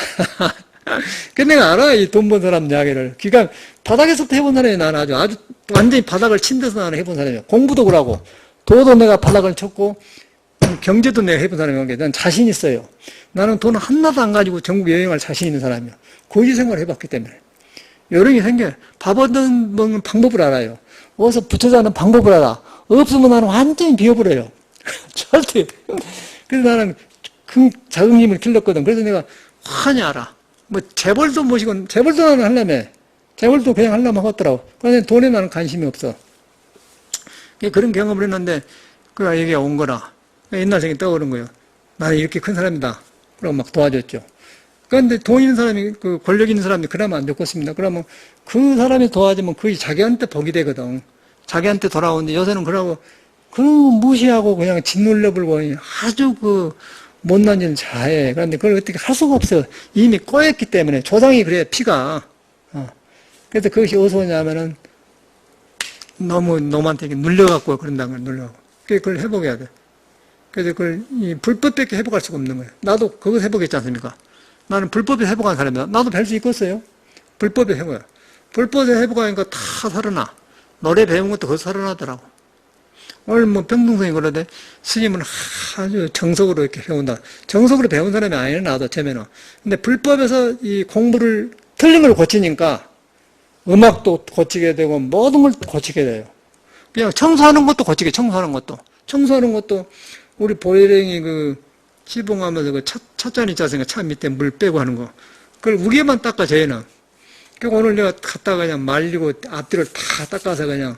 근데 내가 알아, 이 돈 번 사람 이야기를. 그러니까 바닥에서부터 해본 사람이 나는 아주 완전히 바닥을 친 데서 나는 해본 사람이야. 공부도 그러고, 도도 내가 바닥을 쳤고, 경제도 내가 해본 사람이야. 난 자신 있어요. 나는 돈 하나도 안 가지고 전국 여행할 자신 있는 사람이야. 고지 생활을 해봤기 때문에. 요령이 생겨요. 밥 얻는 먹는 방법을 알아요. 어디서 붙여 자는 방법을 알아. 없으면 나는 완전히 비워버려요. 절대. 그래서 나는 그 자긍심을 길렀거든. 그래서 내가 환히 알아. 뭐 재벌도 모시고, 재벌도 나는 하려며. 재벌도 그냥 하려면 하겠더라고. 그런데 돈에 나는 관심이 없어. 그런 경험을 했는데, 그 얘기가 온 거라. 옛날 생각이 떠오른 거예요. 나는 이렇게 큰 사람이다. 그러고 막 도와줬죠. 그런데 돈 있는 사람이, 그 권력 있는 사람이 그러면 안 좋겠습니다. 그러면 그 사람이 도와주면 그게 자기한테 복이 되거든. 자기한테 돌아오는데 요새는 그러고, 그 무시하고 그냥 짓눌려 불고 아주 그 못난 짓을 잘해. 그런데 그걸 어떻게 할 수가 없어요. 이미 꼬였기 때문에. 조상이 그래, 피가. 그래서 그것이 어디서 오냐면은 너무 놈한테 눌려갖고 그런다는 걸 눌려갖고. 그걸 회복해야 돼. 그래서 그걸 불법밖에 회복할 수가 없는 거예요. 나도 그거 회복했지 않습니까? 나는 불법에 회복한 사람이다. 나도 뵐 수 있겠어요? 불법에 회복해. 불법에 회복하니까 다 살아나. 노래 배운 것도 거기서 살아나더라고. 오늘 뭐 평등성이 그러대. 스님은 아주 정석으로 이렇게 배운다. 정석으로 배운 사람이 아니라 나도 처음에는. 근데 불법에서 이 공부를 틀린 걸 고치니까 음악도 고치게 되고 모든 걸 고치게 돼요. 그냥 청소하는 것도 고치게, 청소하는 것도. 청소하는 것도 우리 보일행이 그 시봉하면서 그 찻잔 있지 않습니까? 차 밑에 물 빼고 하는 거. 그걸 우개만 닦아, 저희는. 그러니까 오늘 내가 갔다가 그냥 말리고 앞뒤를 다 닦아서 그냥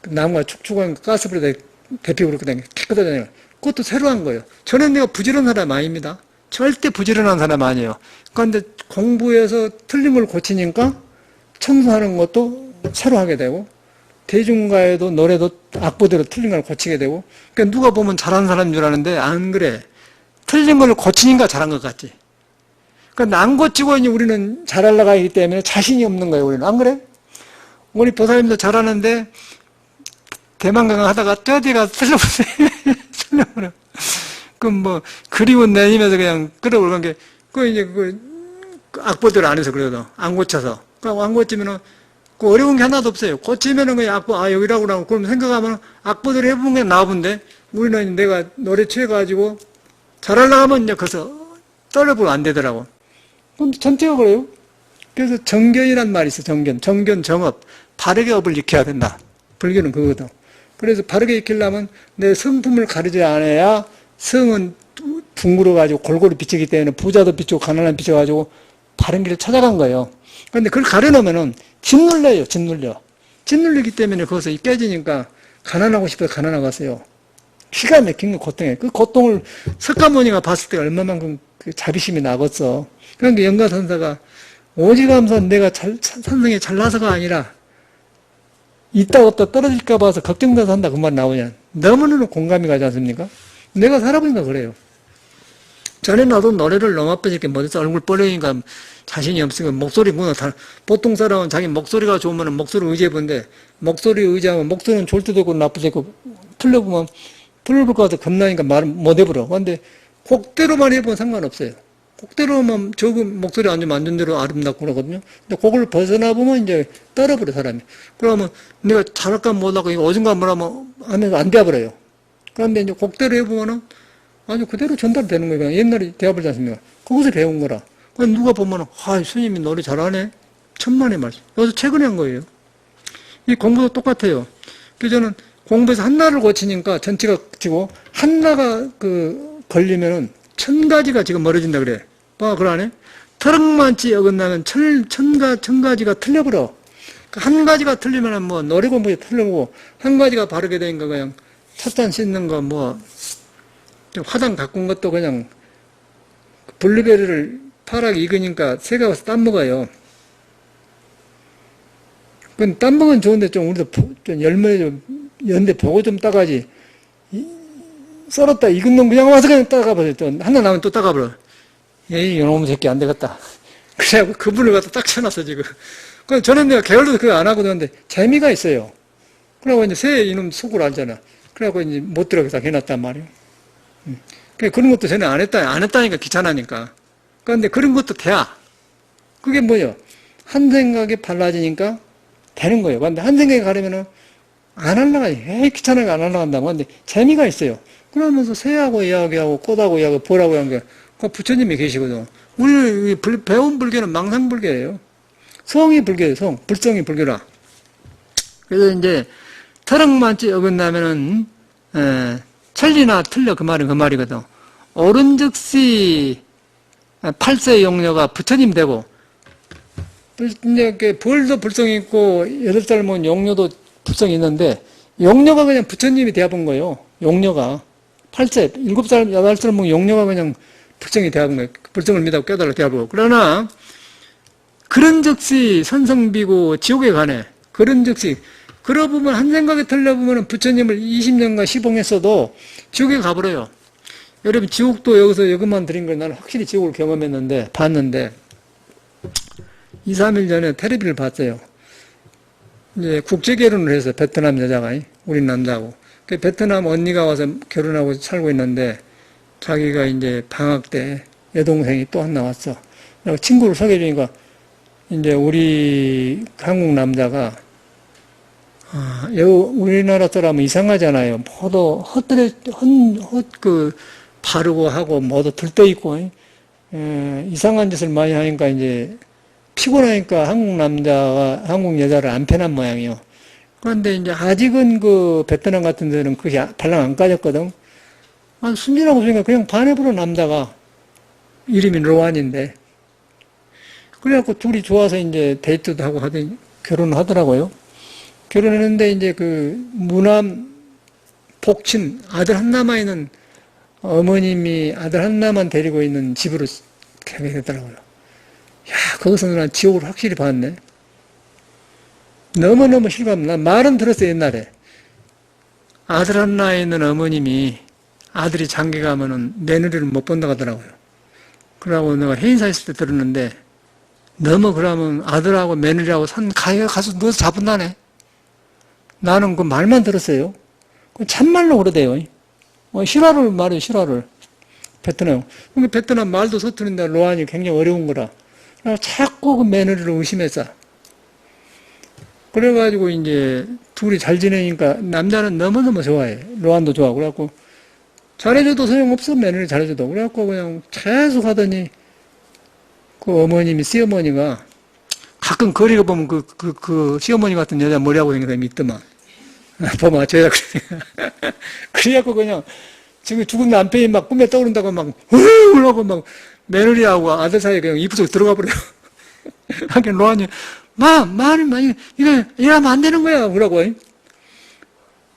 나무가 축축한 가스불에다 데피고 그렇게 깨끗하잖아요. 그것도 새로 한 거예요. 저는 내가 부지런한 사람 아닙니다. 절대 부지런한 사람 아니에요. 그런데 공부해서 틀린 걸 고치니까 청소하는 것도 새로 하게 되고 대중가에도 노래도 악보대로 틀린 걸 고치게 되고 그러니까 누가 보면 잘하는 사람인 줄 아는데 안 그래. 틀린 걸 고치니까 잘한 것 같지. 그러니까 안 고치고 이제 우리는 잘하려고 하기 때문에 자신이 없는 거예요. 우리는 안 그래? 우리 보살님도 잘하는데 대만강 하다가 어디 가서 틀려버려. 그럼 뭐 그리운 내리면서 그냥 끌어올간 게 그 이제 그 악보대로 안 해서 그래도 안 고쳐서 그러니까 안 고치면은 그 어려운 게 하나도 없어요. 고치면은 그냥 악보 여기라고 하고 그럼 생각하면 악보대로 해보면 그냥 나오는데 우리는 내가 노래 취해가지고 잘하려고 하면 이제 거기서 떨어보면 안 되더라고. 그럼 전체가 그래요. 그래서 정견이란 말이 있어. 정견, 정업. 바르게 업을 익혀야 된다. 불교는 그거거든. 그래서 바르게 익히려면 내 성품을 가르지 않아야 성은 둥그러가지고 골고루 비치기 때문에 부자도 비치고 가난한 비쳐가지고 바른 길을 찾아간 거예요. 그런데 그걸 가려놓으면은 짓눌려요. 짓눌리기 때문에 거기서 깨지니까 가난하고 싶어서 가난하겠어요. 기가 막힌 거 고통이에요. 그 고통을 석가모니가 봤을 때 얼마만큼 그 자비심이 나겠어. 그러니까 영가선사가 오지감사 내가 산성에 잘나서가 아니라 있다 없다 떨어질까 봐서 걱정돼서 한다 그 말 나오냐. 너무너무 공감이 가지 않습니까? 내가 살아보니까 그래요. 전에 나도 노래를 너무 아파서 이렇게 못해서 얼굴 뻘려니까 자신이 없으니까 목소리 뭐나 보통 사람은 자기 목소리가 좋으면 목소리 의지해본데 목소리 의지하면 목소리는 좋을 때도 있고 나쁠 때도 있고 틀려보면 틀려볼 것 같아 겁나니까 말을 못 해버려. 근데 곡대로만 해보면 상관없어요. 곡대로만 적은 목소리 안 좋으면 안 좋은 대로 아름답고 그러거든요. 근데 곡을 벗어나보면 이제 떨어버려, 사람이. 그러면 내가 잘할까 못할까, 어딘가 뭐라면 하면서 안 돼버려요. 그런데 이제 곡대로 해보면은 아주 그대로 전달되는 거예요. 그냥 옛날에 대화를 않습니까? 거기서 배운 거라. 누가 보면은, 스님이 노래 잘하네? 천만의 말씀. 여기서 최근에 한 거예요. 이 공부도 똑같아요. 그래서 저는 공부에서 하나를 고치니까 전체가 지고, 하나가 걸리면은 1000가지가 지금 멀어진다 그래. 그러네? 트럭만치 어긋나면 1000가지가 틀려버려. 한 가지가 틀리면은 뭐 노래 공부에 틀려보고, 한 가지가 바르게 되니까 그냥 찻잔 씻는 거 화단 가꾼 것도 그냥 블루베리를 파랗게 익으니까 새가 와서 땀 먹어요. 그건 땀 먹으면 좋은데 좀 우리도 좀 열매 좀 연데 보고 좀 따가지. 썰었다 익은 놈 그냥 와서 그냥 따가버려. 또 하나 나면 또 따가버려. 에이 이놈 새끼 안 되겠다. 그래갖고 그분을 갖다 딱 쳐놨어 지금. 그럼 저는 내가 게을러서 그거 안 하고 그러는데 재미가 있어요. 그러고 이제 새 이놈 속을 알잖아. 그래갖고 이제 못 들어가서 해놨단 말이에요. 그런 것도 전에 안 했다니까 귀찮으니까. 그런데 그런 것도 돼야. 그게 뭐예요? 한 생각에 발라지니까 되는 거예요. 그런데 한 생각에 가려면은 안 하려고, 귀찮으니까 안 하려고 한다고. 근데 재미가 있어요. 그러면서 새하고 이야기하고 꽃하고 이야기하고 벌하고 이야기하고 그 부처님이 계시거든. 우리 배운 불교는 망상불교예요. 성이 불교예요, 성. 불성이 불교라. 그래서 이제 터럭만 어긋나면은, 천리나 틀려. 그 말이거든. 옳은즉시 팔세의 용녀가 부처님 되고, 이제 벌도 불성이 있고, 8살 먹은 용녀도 불성이 있는데, 용녀가 그냥 부처님이 되어본 거예요. 용녀가. 8세, 7살, 8살 먹은 용녀가 그냥 불성이 되어본 거예요. 불성을 믿고 깨달아 되어보고. 그러나, 그런 즉시 선성비고 지옥에 가네. 그런 즉시. 그러고 보면 한 생각에 틀려보면 부처님을 20년간 시봉했어도 지옥에 가버려요. 여러분, 지옥도 여기서 이것만 드린 걸 나는 확실히 지옥을 경험했는데, 봤는데, 2, 3일 전에 텔레비를 봤어요. 이제 국제결혼을 해서 베트남 여자가, 우리 남자하고. 그 베트남 언니가 와서 결혼하고 살고 있는데, 자기가 이제 방학 때 여동생이 또 하나 왔어. 친구를 소개해주니까, 이제 우리 한국 남자가, 우리나라 사람은 이상하잖아요. 모두 바르고 하고, 모두 들떠있고, 이상한 짓을 많이 하니까 이제, 피곤하니까 한국 여자를 안 편한 모양이요. 그런데 이제 아직은 그 베트남 같은 데는 그게 발랑 안 까졌거든. 순진하고 보니까 그냥 반해부로 남자가, 이름이 로안인데, 그래갖고 둘이 좋아서 이제 데이트도 하고 결혼을 하더라고요. 결혼했는데 이제 그 무남 복친 아들 하나만 있는 어머님이 아들 하나만 데리고 있는 집으로 가게 되더라고요. 야, 거기서 난 지옥을 확실히 봤네. 너무너무 실감. 난 말은 들었어요, 옛날에. 아들 하나 있는 어머님이 아들이 장기 가면은 며느리를 못 본다고 하더라고요. 그러고 내가 해인사 있을 때 들었는데, 너무 그러면 아들하고 며느리하고 가서 누워서 잡은다네. 나는 그 말만 들었어요. 참말로 그러대요. 실화를 말해요, 실화를. 베트남. 그러니까 베트남 말도 서투른데 로안이 굉장히 어려운 거라. 자꾸 그 며느리를 의심했어. 그래가지고 이제 둘이 잘 지내니까 남자는 너무너무 좋아해. 로안도 좋아하고. 그래갖고 잘해줘도 소용없어, 며느리 잘해줘도. 그래갖고 그냥 계속 하더니 그 어머님이, 시어머니가 가끔 거리가 보면 그 시어머니 같은 여자 머리하고 생긴 사람이 있더만. 보면 저야 그래. 그래갖고 그냥 지금 죽은 남편이 막 꿈에 떠오른다고 막, 울고 막 며느리하고 아들 사이에 그냥 이부 속에 들어가 버려요. 하긴 로안이, 이거 이러면 안 되는 거야. 그러고.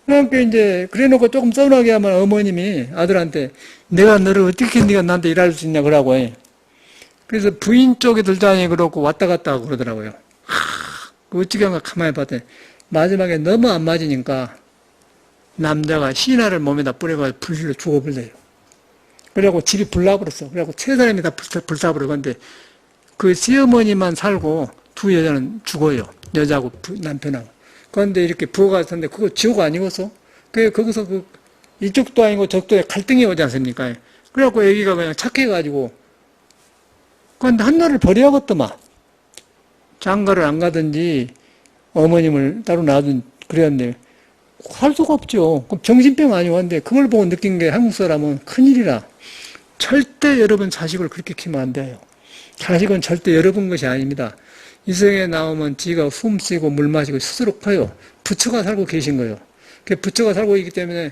그러니까 이제, 그래 놓고 조금 서운하게 하면 어머님이 아들한테, 네가 나한테 일할 수 있냐. 그러고. 그래서 부인 쪽에 들자니 그러고 왔다 갔다 하고 그러더라고요. 어찌게 한가 가만히 봤더니 마지막에 너무 안 맞으니까 남자가 신화를 몸에다 뿌려가지고 불로 죽어버려요. 그래갖고 집이 불나버렸어. 그래갖고 세 사람이 다 불타버려. 근데 그 시어머니만 살고 두 여자는 죽어요. 여자하고 남편하고. 그런데 이렇게 부어가 있었는데 그거 지옥 아니겠어? 거기서 이쪽도 아니고 저쪽에 갈등이 오지 않습니까? 그래갖고 애기가 그냥 착해가지고 그런데 한나를 버려야겠더만. 장가를 안 가든지 어머님을 따로 놔둔 그랬는데 할 수가 없죠. 그럼 정신병 아니오. 근데 그걸 보고 느낀 게 한국 사람은 큰일이라. 절대 여러분 자식을 그렇게 키우면 안 돼요. 자식은 절대 여러분 것이 아닙니다. 이 세상에 나오면 지가 숨 쉬고 물 마시고 스스로 커요. 부처가 살고 계신 거예요. 부처가 살고 있기 때문에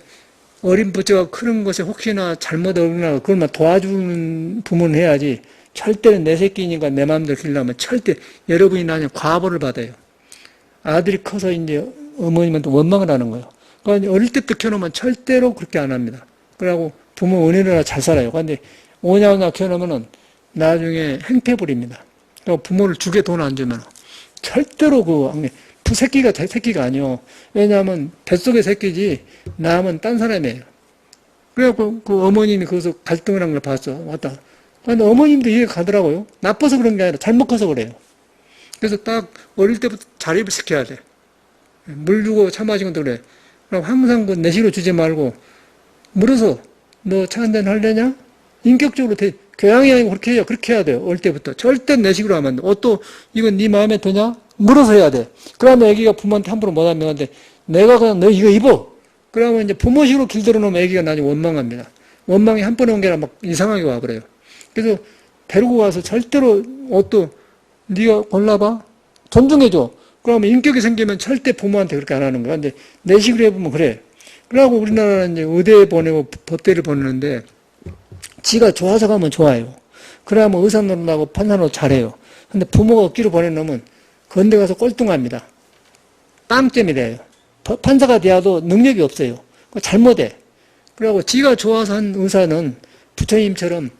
어린 부처가 크는 것에 혹시나 잘못 어긋나 그걸 도와주는 부모는 해야지. 절대로 내 새끼니까 내 마음대로 키우려면 절대 여러분이 나중에 과보를 받아요. 아들이 커서 이제 어머님한테 원망을 하는 거예요. 그러니까 어릴 때부터 키워놓으면 절대로 그렇게 안 합니다. 그러고 부모 은혜로나 잘 살아요. 그런데 오냐오냐 키워놓으면 나중에 행패 부립니다. 그러니까 부모를 주게 돈 안 주면 절대로 새끼가 아니요. 왜냐하면 뱃속의 새끼지 남은 딴 사람이에요. 그래갖고 그 어머님이 거기서 갈등을 한 걸 봤어. 왔다. 근데 어머님도 이해가 가더라고요. 나빠서 그런 게 아니라 잘못 커서 그래요. 그래서 딱 어릴 때부터 자립을 시켜야 돼. 물 주고 차 마시는 것도 그래. 그럼 항상 그 내시로 주지 말고 물어서 너 차 한잔 할래냐? 인격적으로 교양이 아니고 그렇게 해요. 그렇게 해야 돼요. 어릴 때부터. 절대 내식으로 하면 안 돼. 또 이건 네 마음에 드냐? 물어서 해야 돼. 그러면 애기가 부모한테 함부로 못 하면 안 돼. 내가 그냥 너 이거 입어. 그러면 이제 부모식으로 길들여 놓으면 애기가 나중에 원망합니다. 원망이 한 번에 온 게 아니라 막 이상하게 와버려요. 그래서 데리고 와서 절대로 옷도 네가 골라봐. 존중해줘. 그러면 인격이 생기면 절대 부모한테 그렇게 안 하는 거야. 근데 내식으로 해보면 그래. 그러고 우리나라는 이제 의대에 보내고 법대를 보내는데 지가 좋아서 가면 좋아요. 그러면 의사 노릇하고 판사 노릇 잘해요. 근데 부모가 억지로 보내놓으면 건대 가서 꼴등합니다. 빵점이 돼요. 판사가 돼도 능력이 없어요. 잘못해. 그리고 지가 좋아서 한 의사는 부처님처럼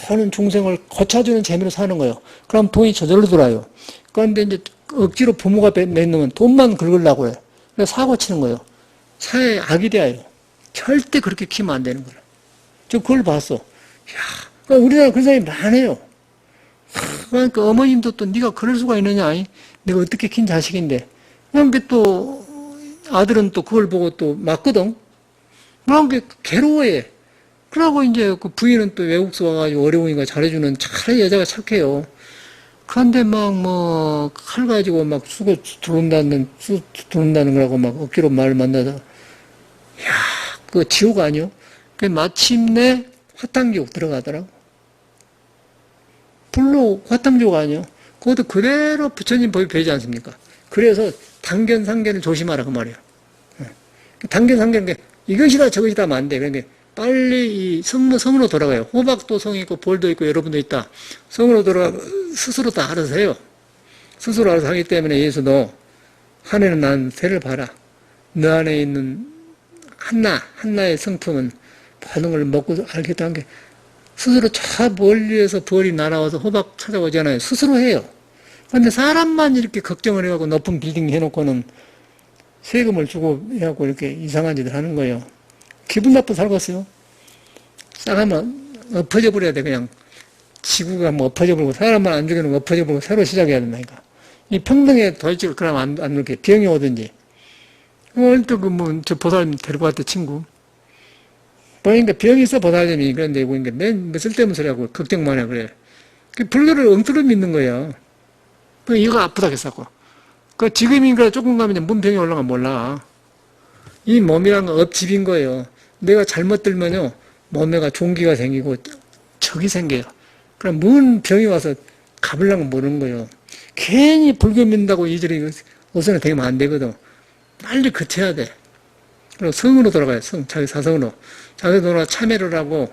많은 중생을 고쳐주는 재미로 사는 거예요. 그럼 돈이 저절로 들어와요. 그런데 이제 억지로 부모가 내놓으면 돈만 긁으려고 해요. 그래서 사고 치는 거예요. 사회에 악이 돼요. 절대 그렇게 키우면 안 되는 거예요. 저 그걸 봤어. 야, 그러니까 우리나라 그런 사람이 많아요. 그러니까 어머님도 또 네가 그럴 수가 있느냐? 내가 어떻게 킨 자식인데. 그러니까 또 아들은 또 그걸 보고 또 맞거든. 그러니까 괴로워해. 그러고 이제 그 부인은 또 외국서 와가지고 어려우니까 잘해주는 차라리 여자가 착해요. 그런데 막 뭐 칼 가지고 막 쑥 들어온다는 거라고 막 억지로 말을 만나다. 야, 그거 지옥 아니요? 그 마침내 화탕지옥 들어가더라고. 불로 화탕지옥 아니요? 그것도 그대로 부처님 법이 배지 않습니까? 그래서 단견 상견을 조심하라 그 말이에요. 단견 상견 이것이다 저것이다 하면 안 돼. 그러니까 빨리 이 성으로 돌아가요. 호박도 성이 있고 볼도 있고 여러분도 있다. 성으로 돌아가 스스로 다 알아서 해요. 스스로 알아서 하기 때문에 예수 너 하늘에 난 새를 봐라. 너 안에 있는 한나의 성품은 모든 걸 먹고 알겠다는 게 스스로 저 멀리에서 벌이 날아와서 호박 찾아오잖아요. 스스로 해요. 그런데 사람만 이렇게 걱정을 해갖고 높은 빌딩 해놓고는 세금을 주고 해갖고 이렇게 이상한 짓을 하는 거예요. 기분 나빠 살겠어요. 싸가면 엎어져 버려야 돼. 그냥 지구가 뭐 엎어져 버리고 사람만 안 죽여놓고 엎어져 버리고 새로 시작해야 된다니까. 이 평등의 도입을 그러면 안 이렇게 병이 오든지. 오늘 또 저 보살님 데리고 왔대 친구. 보니까 병이 있어 보살님이 그런데 보니까 맨 쓸데없는 소리 하고 걱정만 해 그래. 불교를 엉터리 믿는 거예요. 이거 아프다 했었고. 그 지금인가 조금 가면 문병이 올라가면 몰라. 이 몸이란 건 업집인 거예요. 내가 잘못 들면요 몸에가 종기가 생기고 적이 생겨요. 그럼 뭔 병이 와서 가불려면 모르는 거예요. 괜히 불교 믿는다고 이리저리 어선에 되면 안 되거든. 빨리 거쳐야 돼. 그리고 성으로 돌아가요. 자기 사성으로. 자기 돌아가 참여를 하고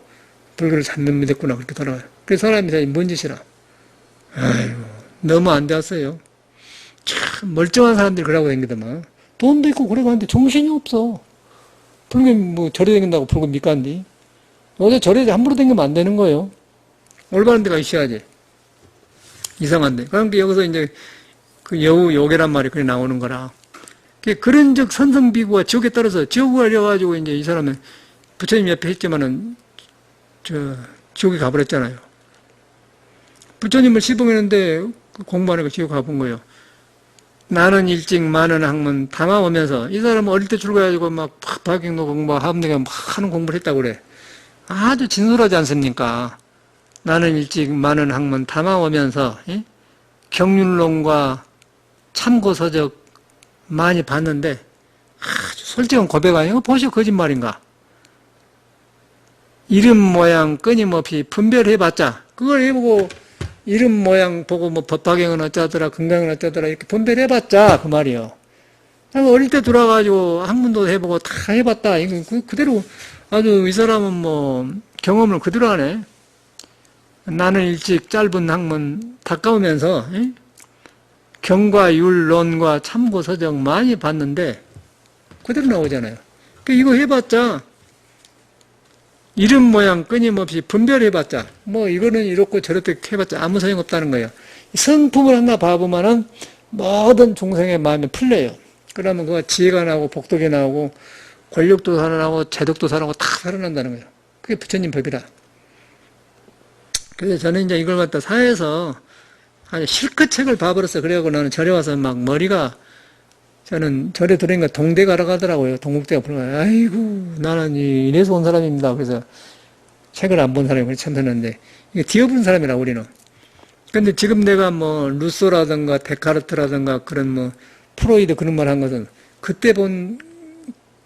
불교를 잘못 믿었구나 그렇게 돌아가요. 그래서 사람이 뭔 짓이라. 아이고 너무 안 되었어요. 참 멀쩡한 사람들이 그러고 다니더만. 돈도 있고 그러고 하는데 정신이 없어. 불교 뭐 절에 다닌다고 불교 믿간디. 어제 절에 함부로 다니면 안 되는 거예요. 올바른 데가 있어야지. 이상한데. 그러니까 여기서 이제 그 여우 요괴란 말이 그래 나오는 거라. 그런 적 선성비구가 지옥에 따라서 지옥에 걸려가지고 이제 이 사람은 부처님 옆에 했지만은 지옥에 가버렸잖아요. 부처님을 시봉했는데 공부하니까 지옥 가본 거예요. 나는 일찍 많은 학문 담아오면서 이 사람은 어릴 때 출가해가지고 막 박경도 공부, 합리가 막 하는 공부를 했다고 그래. 아주 진솔하지 않습니까? 나는 일찍 많은 학문 담아오면서 경륜론과 참고서적 많이 봤는데 아주 솔직한 고백 아니고 보시오 거짓말인가? 이름 모양 끊임없이 분별해봤자 그걸 해보고 이름 모양 보고 뭐 법화경은 어쩌더라 건강은 어쩌더라 이렇게 분별해봤자 그 말이요. 어릴 때 돌아가지고 학문도 해보고 다 해봤다. 이거 그대로 아주 이 사람은 뭐 경험을 그대로 하네. 나는 일찍 짧은 학문 닦아오면서 경과 율론과 참고 서적 많이 봤는데 그대로 나오잖아요. 이거 해봤자 이름 모양 끊임없이 분별해봤자 뭐 이거는 이렇고 저렇게 해봤자 아무 소용없다는 거예요. 성품을 하나 봐보면은 모든 중생의 마음이 풀려요. 그러면 그거 지혜가 나오고 복덕이 나오고 권력도 살아나고 제덕도 살아나고 다 살아난다는 거예요. 그게 부처님 법이라. 그래서 저는 이제 이걸 갖다 사회에서 아주 실컷 책을 봐버렸어요. 그래갖고 나는 절에 와서 막 머리가 저는 절에 들어오니까 동대 가러 가더라고요. 동국대가 불러가요. 아이고, 나는 이래서 온 사람입니다. 그래서 책을 안 본 사람이 그렇게 참선했는데, 이게 뒤엎은 사람이라, 우리는. 근데 지금 내가 뭐, 루소라든가, 데카르트라든가, 그런 뭐, 프로이드 그런 말 한 것은, 그때 본,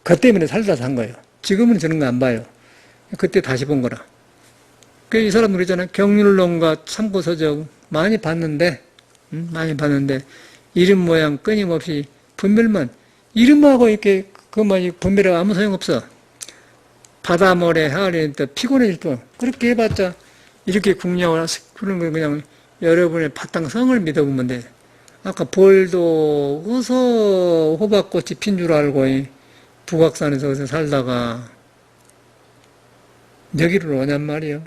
그 때문에 살다 산 거예요. 지금은 저런 거 안 봐요. 그때 다시 본 거라. 이 사람들 있잖아요. 경륜론과 참고서적 많이 봤는데, 이름 모양 끊임없이 분별만, 이름하고 이렇게 그만 분별하고 아무 소용없어. 바다 모래 하늘에 또 피곤해질 또 그렇게 해봤자 이렇게 국력을 그런 거 그냥 여러분의 바탕성을 믿어보면 돼. 아까 벌도 어서 호박꽃이 핀 줄 알고 북악산에서 어디서 살다가 여기로 오냔 말이요.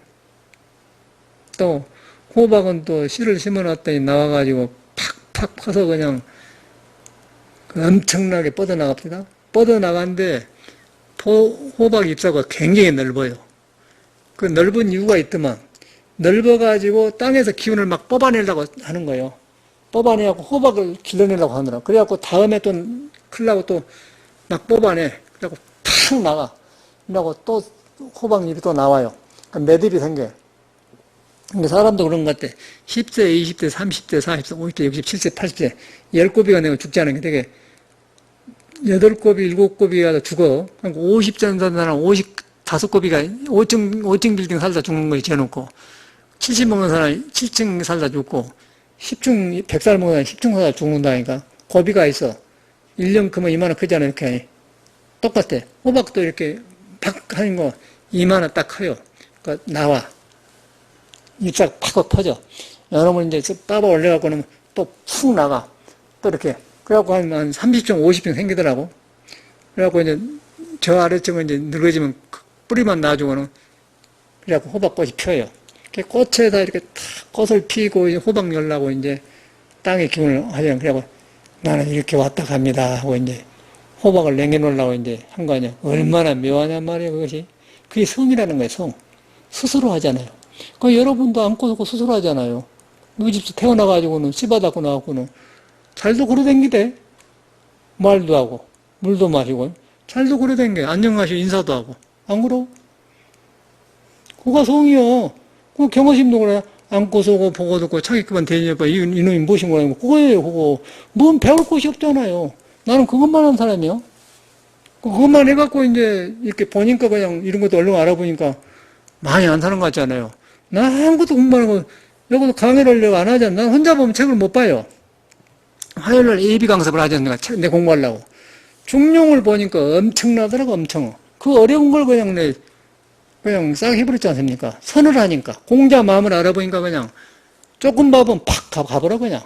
또 호박은 또 씨를 심어놨더니 나와가지고 팍팍 퍼서 그냥 엄청나게 뻗어나갑니다. 뻗어나간데 호박 잎사가 굉장히 넓어요. 그 넓은 이유가 있더만 넓어가지고 땅에서 기운을 막 뽑아내려고 하는 거예요. 뽑아내고 호박을 길러내려고 하느라. 그래갖고 다음에 또 클라고 또 막 뽑아내. 그래갖고 팍 나가. 그러고 또 호박잎이 또 나와요. 매듭이 생겨요. 근데 사람도 그런 것 같아. 10세, 20세, 30세, 40세, 50세, 60세, 70세, 80세 10꼬비가 내가 죽지 않은 게 되게 8꼬비, 7꼬비가 죽어. 그러니까 50전 산 사람 55꼬비가 5층 빌딩 살다 죽는 거에 재놓고 70 먹는 사람 7층 살다 죽고 10층, 100살 먹는 사람 10층 살다 죽는다니까. 고비가 있어. 1년 크면 이만한 크잖아, 이렇게. 똑같아. 호박도 이렇게 팍 하는 거 이만한 딱 커요. 그러니까 나와. 잎사가 팍 터져. 여러분 이제 따봐 올려갖고는 또 푹 나가. 또 이렇게. 그래갖고 한 30층, 50층 생기더라고. 그래갖고 이제 저 아래층은 이제 늙어지면 뿌리만 놔주고는 그래갖고 호박꽃이 펴요. 꽃에다 이렇게 탁 꽃을 피고 호박 열라고 이제 땅에 기운을 하잖아. 그래갖고 나는 이렇게 왔다 갑니다 하고 이제 호박을 남겨놓으려고 이제 한 거 아니야. 얼마나 묘하냔 말이야, 그것이. 그게 성이라는 거예요, 성. 스스로 하잖아요. 그 여러분도 안고 서고 스스로 하잖아요. 누구 집에서 태어나가지고는 씨받았고 나왔고는 잘도 걸어댕기대. 말도 하고, 물도 마시고, 잘도 걸어댕겨. 안녕하시고 인사도 하고. 안 그러? 그가 성이요. 그 경호심도 그래. 안고 서고 보고 듣고 자기 그만 대접해. 이놈이 무엇인 거라고. 그거예요, 그거. 뭔 배울 곳이 없잖아요. 나는 그것만 한 사람이요. 그것만 해갖고 이제 이렇게 보니까 그냥 이런 것도 얼른 알아보니까 많이 안 사는 것 같잖아요. 나 아무것도 공부 안 하고, 여기도 강의를 하려고 안 하잖아. 난 혼자 보면 책을 못 봐요. 화요일날 예비 강습을 하잖아. 내 공부하려고. 중용을 보니까 엄청나더라고, 엄청. 그 어려운 걸 그냥 싹 해버렸지 않습니까? 선을 하니까. 공자 마음을 알아보니까 그냥 조금 봐보면 팍 가버려, 그냥.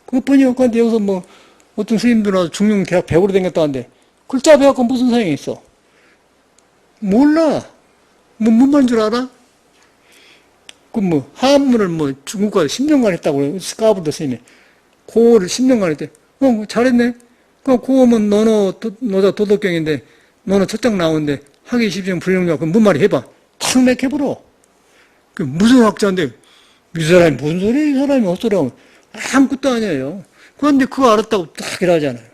그것뿐이요. 근데 여기서 뭐, 어떤 스님들 와서 중용 대학 배우러 다녔다는데, 글자 배워갖고 무슨 소용이 있어? 몰라. 뭔 말인 줄 알아? 한문을 중국과 10년간 했다고 그래요. 스카브르도 스님이. 고어를 10년간 했대. 잘했네. 그 고어면 노자 도덕경인데, 너는 첫 장 나오는데, 하기 쉽지만 불능력, 그럼 뭔 말이 해봐. 탁 맥혀버려. 그 무슨 학자인데, 이 사람이 무슨 소리야, 이 사람이 헛소리하고. 아무것도 아니에요. 그런데 그거 알았다고 딱 이러잖아요.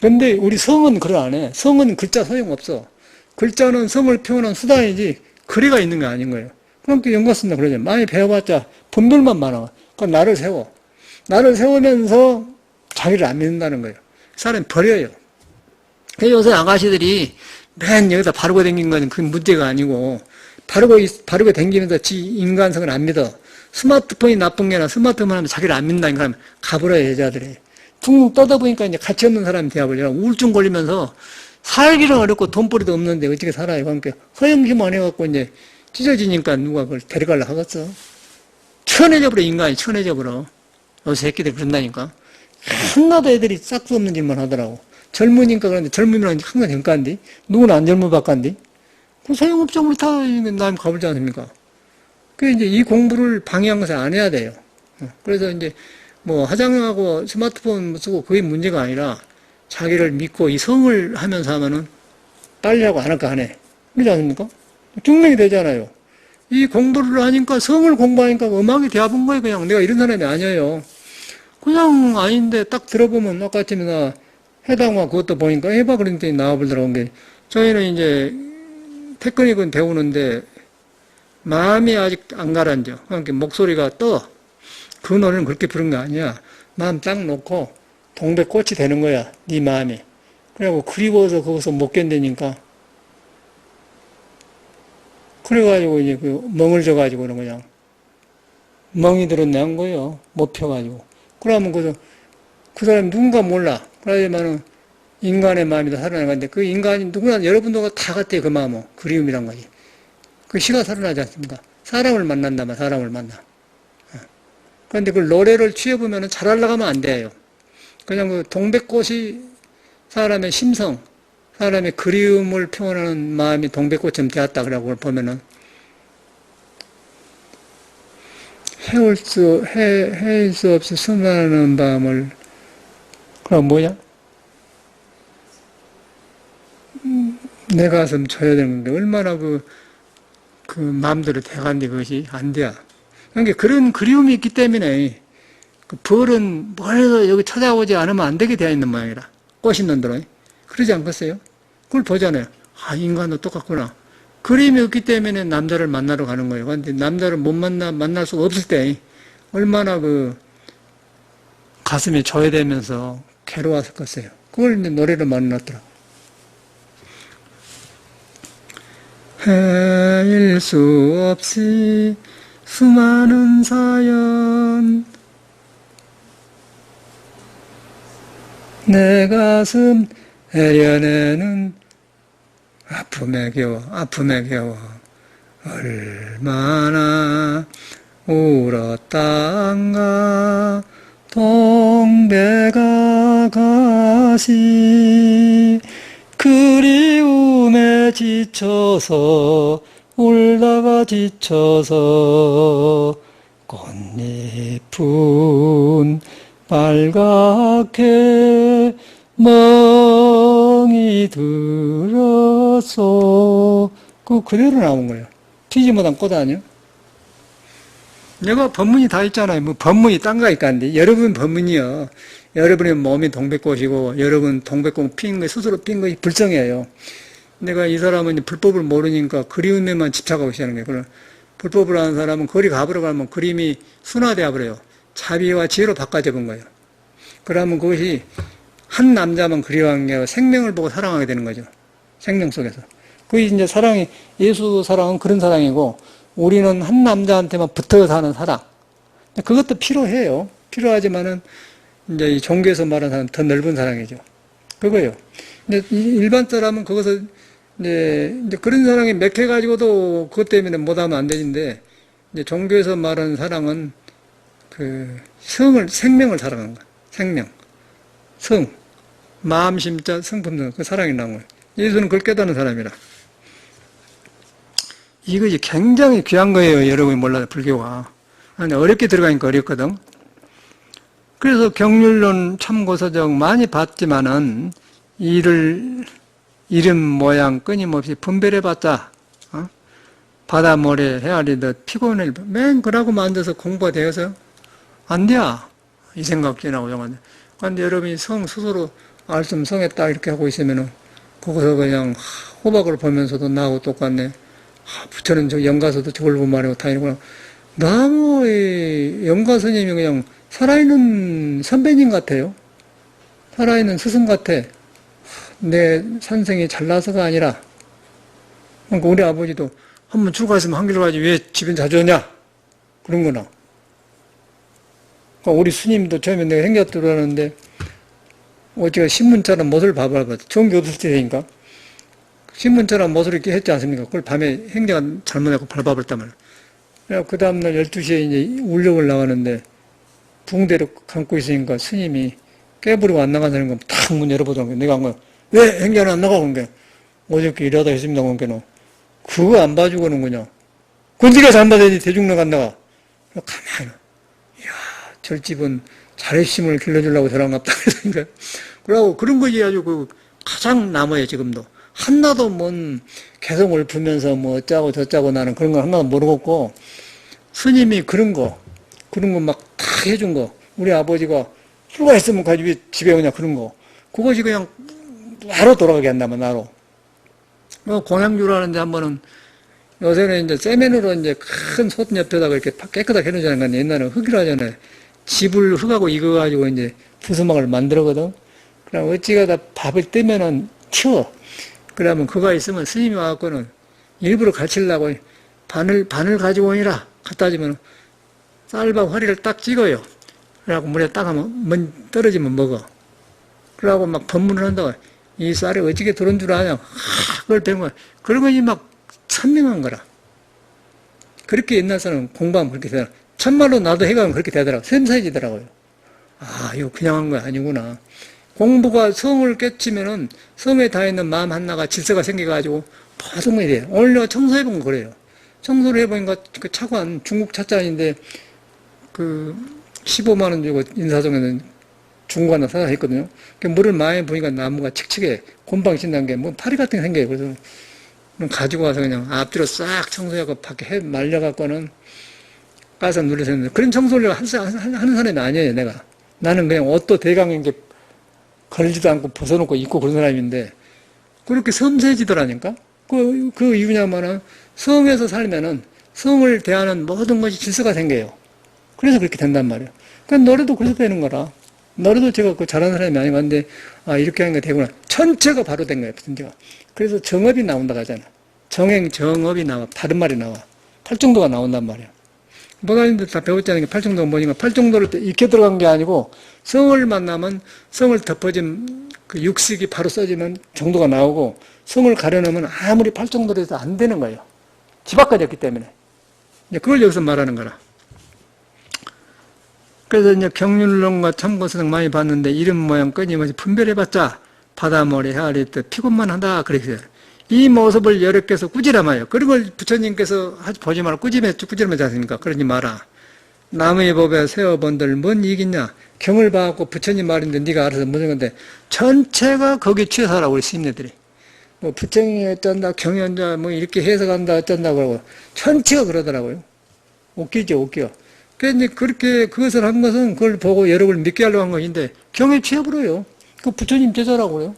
근데 우리 성은 그걸 안 해. 성은 글자 소용없어. 글자는 성을 표현한 수단이지, 글이가 있는 게 아닌 거예요. 그러니까 연가 쓴다 그러죠. 많이 배워봤자 분별만 많아. 그러니까 나를 세워. 나를 세우면서 자기를 안 믿는다는 거예요. 사람이 버려요. 요새 아가씨들이 맨 여기다 바르고 다니는 건 그 문제가 아니고, 바르고 다니면서 지 인간성을 안 믿어. 스마트폰이 나쁜 게 아니라 스마트폰 하면 자기를 안 믿는다니까 하면 가버려요, 여자들이. 둥둥 떠다 보니까 이제 가치 없는 사람이 되어버려. 우울증 걸리면서 살기는 어렵고 돈벌이도 없는데 어떻게 살아요. 그러니까 허영심 안 해갖고 이제 찢어지니까 누가 그걸 데려가려고 하겠어. 천해져버려, 인간이 천해져버려. 요새 새끼들 그런다니까. 하나도 애들이 싹수 없는 짓만 하더라고. 젊으니까 그런데 젊으면 항상 정가인데 누구는 안 젊은 바간데 그 소용없죠. 우리 다 남 가보지 않습니까? 그 이제 이 공부를 방해하면서 안 해야 돼요. 그래서 이제 뭐 화장하고 스마트폰 쓰고 그게 문제가 아니라 자기를 믿고 이 성을 하면서 하면은 빨리 하고 안 할까 하네. 그러지 않습니까? 증명이 되잖아요. 이 공부를 하니까 성을 공부하니까 음악이 되어본 거예요. 그냥 내가 이런 사람이 아니에요. 그냥 아닌데 딱 들어보면 아까 아침에 나 해당화 그것도 보니까 해봐 그랬더니 나와보더라고. 게 저희는 이제 테크닉은 배우는데 마음이 아직 안 가라앉아. 그러니까 목소리가 떠. 그 노래는 그렇게 부른 거 아니야. 마음 딱 놓고 동백꽃이 되는 거야. 네 마음이. 그래갖고 그리워서 거기서 못 견디니까 그래가지고 이제 그 멍을 져가지고 그런 그냥 멍이 들었네 한 거예요. 못 펴가지고. 그러면 그 사람이 누군가 몰라. 그러지만은 인간의 마음이 다 살아나가는데 그 인간이 누구나 여러분도 다 같아요. 그 마음은. 그리움이란 거지. 그 시가 살아나지 않습니까? 사람을 만난다면 사람을 만나. 그런데 그 노래를 취해보면 잘하려고 하면 안 돼요. 그냥 그 동백꽃이 사람의 심성, 사람의 그리움을 표현하는 마음이 동백꽃처럼 되었다. 그러고 보면은 헤일 수 없이 수많은 밤을, 그럼 뭐냐? 내 가슴 쳐야 되는데, 얼마나 그 마음대로 돼간데 그것이 안 돼. 그러니까 그런 그리움이 있기 때문에, 그 벌은 멀리서 여기 찾아오지 않으면 안 되게 되어 있는 모양이라. 꽃 있는 대로. 그러지 않겠어요? 그걸 보잖아요. 아, 인간도 똑같구나. 그림이 없기 때문에 남자를 만나러 가는 거예요. 그런데 남자를 못 만날 수가 없을 때, 얼마나 가슴이 저해되면서 괴로웠을 것이에요. 그걸 이제 노래로 만났더라. 헤일 수 없이 수많은 사연, 내 가슴 애려내는 아픔에 겨워 얼마나 울었단가 동백아 가시, 그리움에 지쳐서 울다가 지쳐서 꽃잎은 빨갛게 멍이 들었어. 그대로 나온 거예요. 튀지 못한 꽃 아니요? 내가 법문이 다 있잖아요. 뭐 법문이 딴가 있간데. 여러분 법문이요. 여러분의 몸이 동백꽃이고, 여러분 동백꽃 핀 거, 스스로 핀 것이 불성이에요. 내가 이 사람은 불법을 모르니까 그리움에만 집착하고 시작하는 거예요. 그럼 불법을 하는 사람은 거리 가보러 가면 그림이 순화되어 버려요. 자비와 지혜로 바꿔져 본 거예요. 그러면 그것이 한 남자만 그리워하는 게 아니라 생명을 보고 사랑하게 되는 거죠. 생명 속에서. 그게 이제 사랑이, 예수 사랑은 그런 사랑이고, 우리는 한 남자한테만 붙어 사는 사랑. 그것도 필요해요. 필요하지만은, 이제 이 종교에서 말하는 사람은 더 넓은 사랑이죠. 그거요. 근데 일반 사람은 그것을, 이제 그런 사랑이 맥혀가지고도 그것 때문에 못하면 안 되는데, 이제 종교에서 말하는 사랑은 생명을 사랑하는 거야. 생명. 성. 마음, 심자, 성품, 그 사랑이 나온 거예요. 예수는 그걸 깨닫는 사람이라. 이것이 굉장히 귀한 거예요. 여러분이 몰라도 불교가. 어렵게 들어가니까 어렵거든. 그래서 경륜론 참고서적 많이 봤지만은 이름 모양 끊임없이 분별해봤자 바다 모래 헤아리듯 피곤해. 맨 그러고 앉아서 공부가 되어서 안 돼. 이 생각 지나고 정한데. 그런데 여러분이 스스로 알씀 성했다 이렇게 하고 있으면은 거기서 그냥 호박을 보면서도 나하고 똑같네. 부처는 저 영가서도 저걸 보면 말이고 다 이러구나. 너무 영가 스님이 그냥 살아있는 선배님 같아요. 살아있는 스승 같아. 내 산생이 잘나서가 아니라. 그러니까 우리 아버지도 한번 출가했으면 한 길 가지 왜 집에 자주 오냐? 그런 거나. 그러니까 우리 스님도 처음에 내가 행자 들어왔는데 어찌가 신문처럼 못을 봐봐봐. 좋은 게 없을 때니까. 신문처럼 못을 이렇게 했지 않습니까? 그걸 밤에 행자가 잘못하고 밟아버렸단 말이야. 그래서 그 다음날 12시에 이제 울력을 나가는데 붕대를 감고 있으니까 스님이 깨부리고 안 나간다는 거 탁 문 열어보더라고. 내가 한 거야. 왜 행자는 안 나가? 그런 게. 어저께 일하다 했습니다. 그런 게 그거 안 봐주고는 그냥. 그 네가 잘못해야지 대중로 간다가. 가만히. 이야, 절집은 자립심을 길러주려고 저런갑다. 그러니까. 그러고 그런 거지 아주 가장 남아요, 지금도. 하나도 뭔 개성을 부면서 뭐 어쩌고 저쩌고 나는 그런 거 하나도 모르겠고, 스님이 그런 거 막 다 해준 거, 우리 아버지가 휴가 있으면 가지고 집에 오냐 그런 거, 그것이 그냥 나로 돌아가게 한다면 나로. 공양주라는데 한 번은 요새는 이제 세면으로 이제 큰 솥 옆에다가 이렇게 깨끗하게 해놓자는 건 옛날에는 흙이라 하잖아요. 집을 흙하고 이거 가지고 이제 부수막을 만들거든. 그럼 어찌가다 밥을 뜨면은 튀어. 그러면 그거 있으면 스님이 와갖고는 일부러 가르치려고 바늘 가지고 오니라 갖다 주면 쌀밥 허리를 딱 찍어요. 그래갖고 물에 따가면 떨어지면 먹어. 그러고 막 법문을 한다고. 이 쌀이 어찌게 들어온 줄 아냐. 그걸 배운 거야. 그런 것이 막 선명한 거라. 그렇게 옛날 사람은 공부하면 그렇게 되더라. 참말로 나도 해가면 그렇게 되더라고. 샘사해지더라고요. 아, 이거 그냥 한 거 아니구나. 공부가 성을 깨치면은 성에 다 있는 마음 하나가 질서가 생겨가지고 모든 것이 돼요. 오늘 내가 청소해본 거 그래요. 청소를 해보니까 그 차관, 중국 차잔인데 그 15만원 주고 인사동에는 중국 하나 사다 했거든요. 물을 많이 보니까 나무가 칙칙해. 곰팡이 신난 게 뭐 파리 같은 게 생겨요. 그래서 가지고 와서 그냥 앞뒤로 싹 청소하고 밖에 말려갖고는 까서 눌러서 했는데 그런 청소를 하는 사람이 아니에요, 내가. 나는 그냥 옷도 대강인 게 걸리지도 않고 벗어놓고 입고 그런 사람인데 그렇게 섬세해지더라니까? 그 이유냐면은 성에서 살면은 성을 대하는 모든 것이 질서가 생겨요. 그래서 그렇게 된단 말이에요. 그러니까 노래도 그래서 되는 거라. 노래도 제가 그 잘하는 사람이 아니고 한데, 아, 이렇게 하는 게 되구나. 전체가 바로 된 거예요, 전체가. 그래서 정업이 나온다고 하잖아. 정행, 정업이 나와. 다른 말이 나와. 팔정도가 나온단 말이야. 모다님들 다 배웠잖아요. 팔정도가 뭐니까. 팔정도를 익혀 들어간 게 아니고, 성을 만나면 성을 덮어진 그 육식이 바로 써지면 정도가 나오고, 성을 가려놓으면 아무리 팔정도로 해도 안 되는 거예요. 지박까지였기 때문에. 그걸 여기서 말하는 거라. 그래서 이제 경륜론과 참고서능 많이 봤는데 이름 모양 끊임없이 분별해봤자 바다모래 헤아릴 듯 피곤만 한다 그렇게 이 모습을 여러 개서 꾸지람하여 그런 걸 부처님께서 보지 말고 꾸지람하지 않습니까? 그러지 마라. 남의 법에 세워본들 뭔 이익이냐? 경을 봐갖고 부처님 말인데 네가 알아서 무슨 건데 전체가 거기에 취해서라고 우리 스님네들이 뭐 부처님이 어쩐다 경연자 뭐 이렇게 해석한다 어쩐다 그러고 전체가 그러더라고요. 웃기죠 웃겨. 그러니까 그렇게 그것을 한 것은 그걸 보고 여러분을 믿게 하려고 한 것인데 경에 취해버려요. 그 부처님 제자라고요.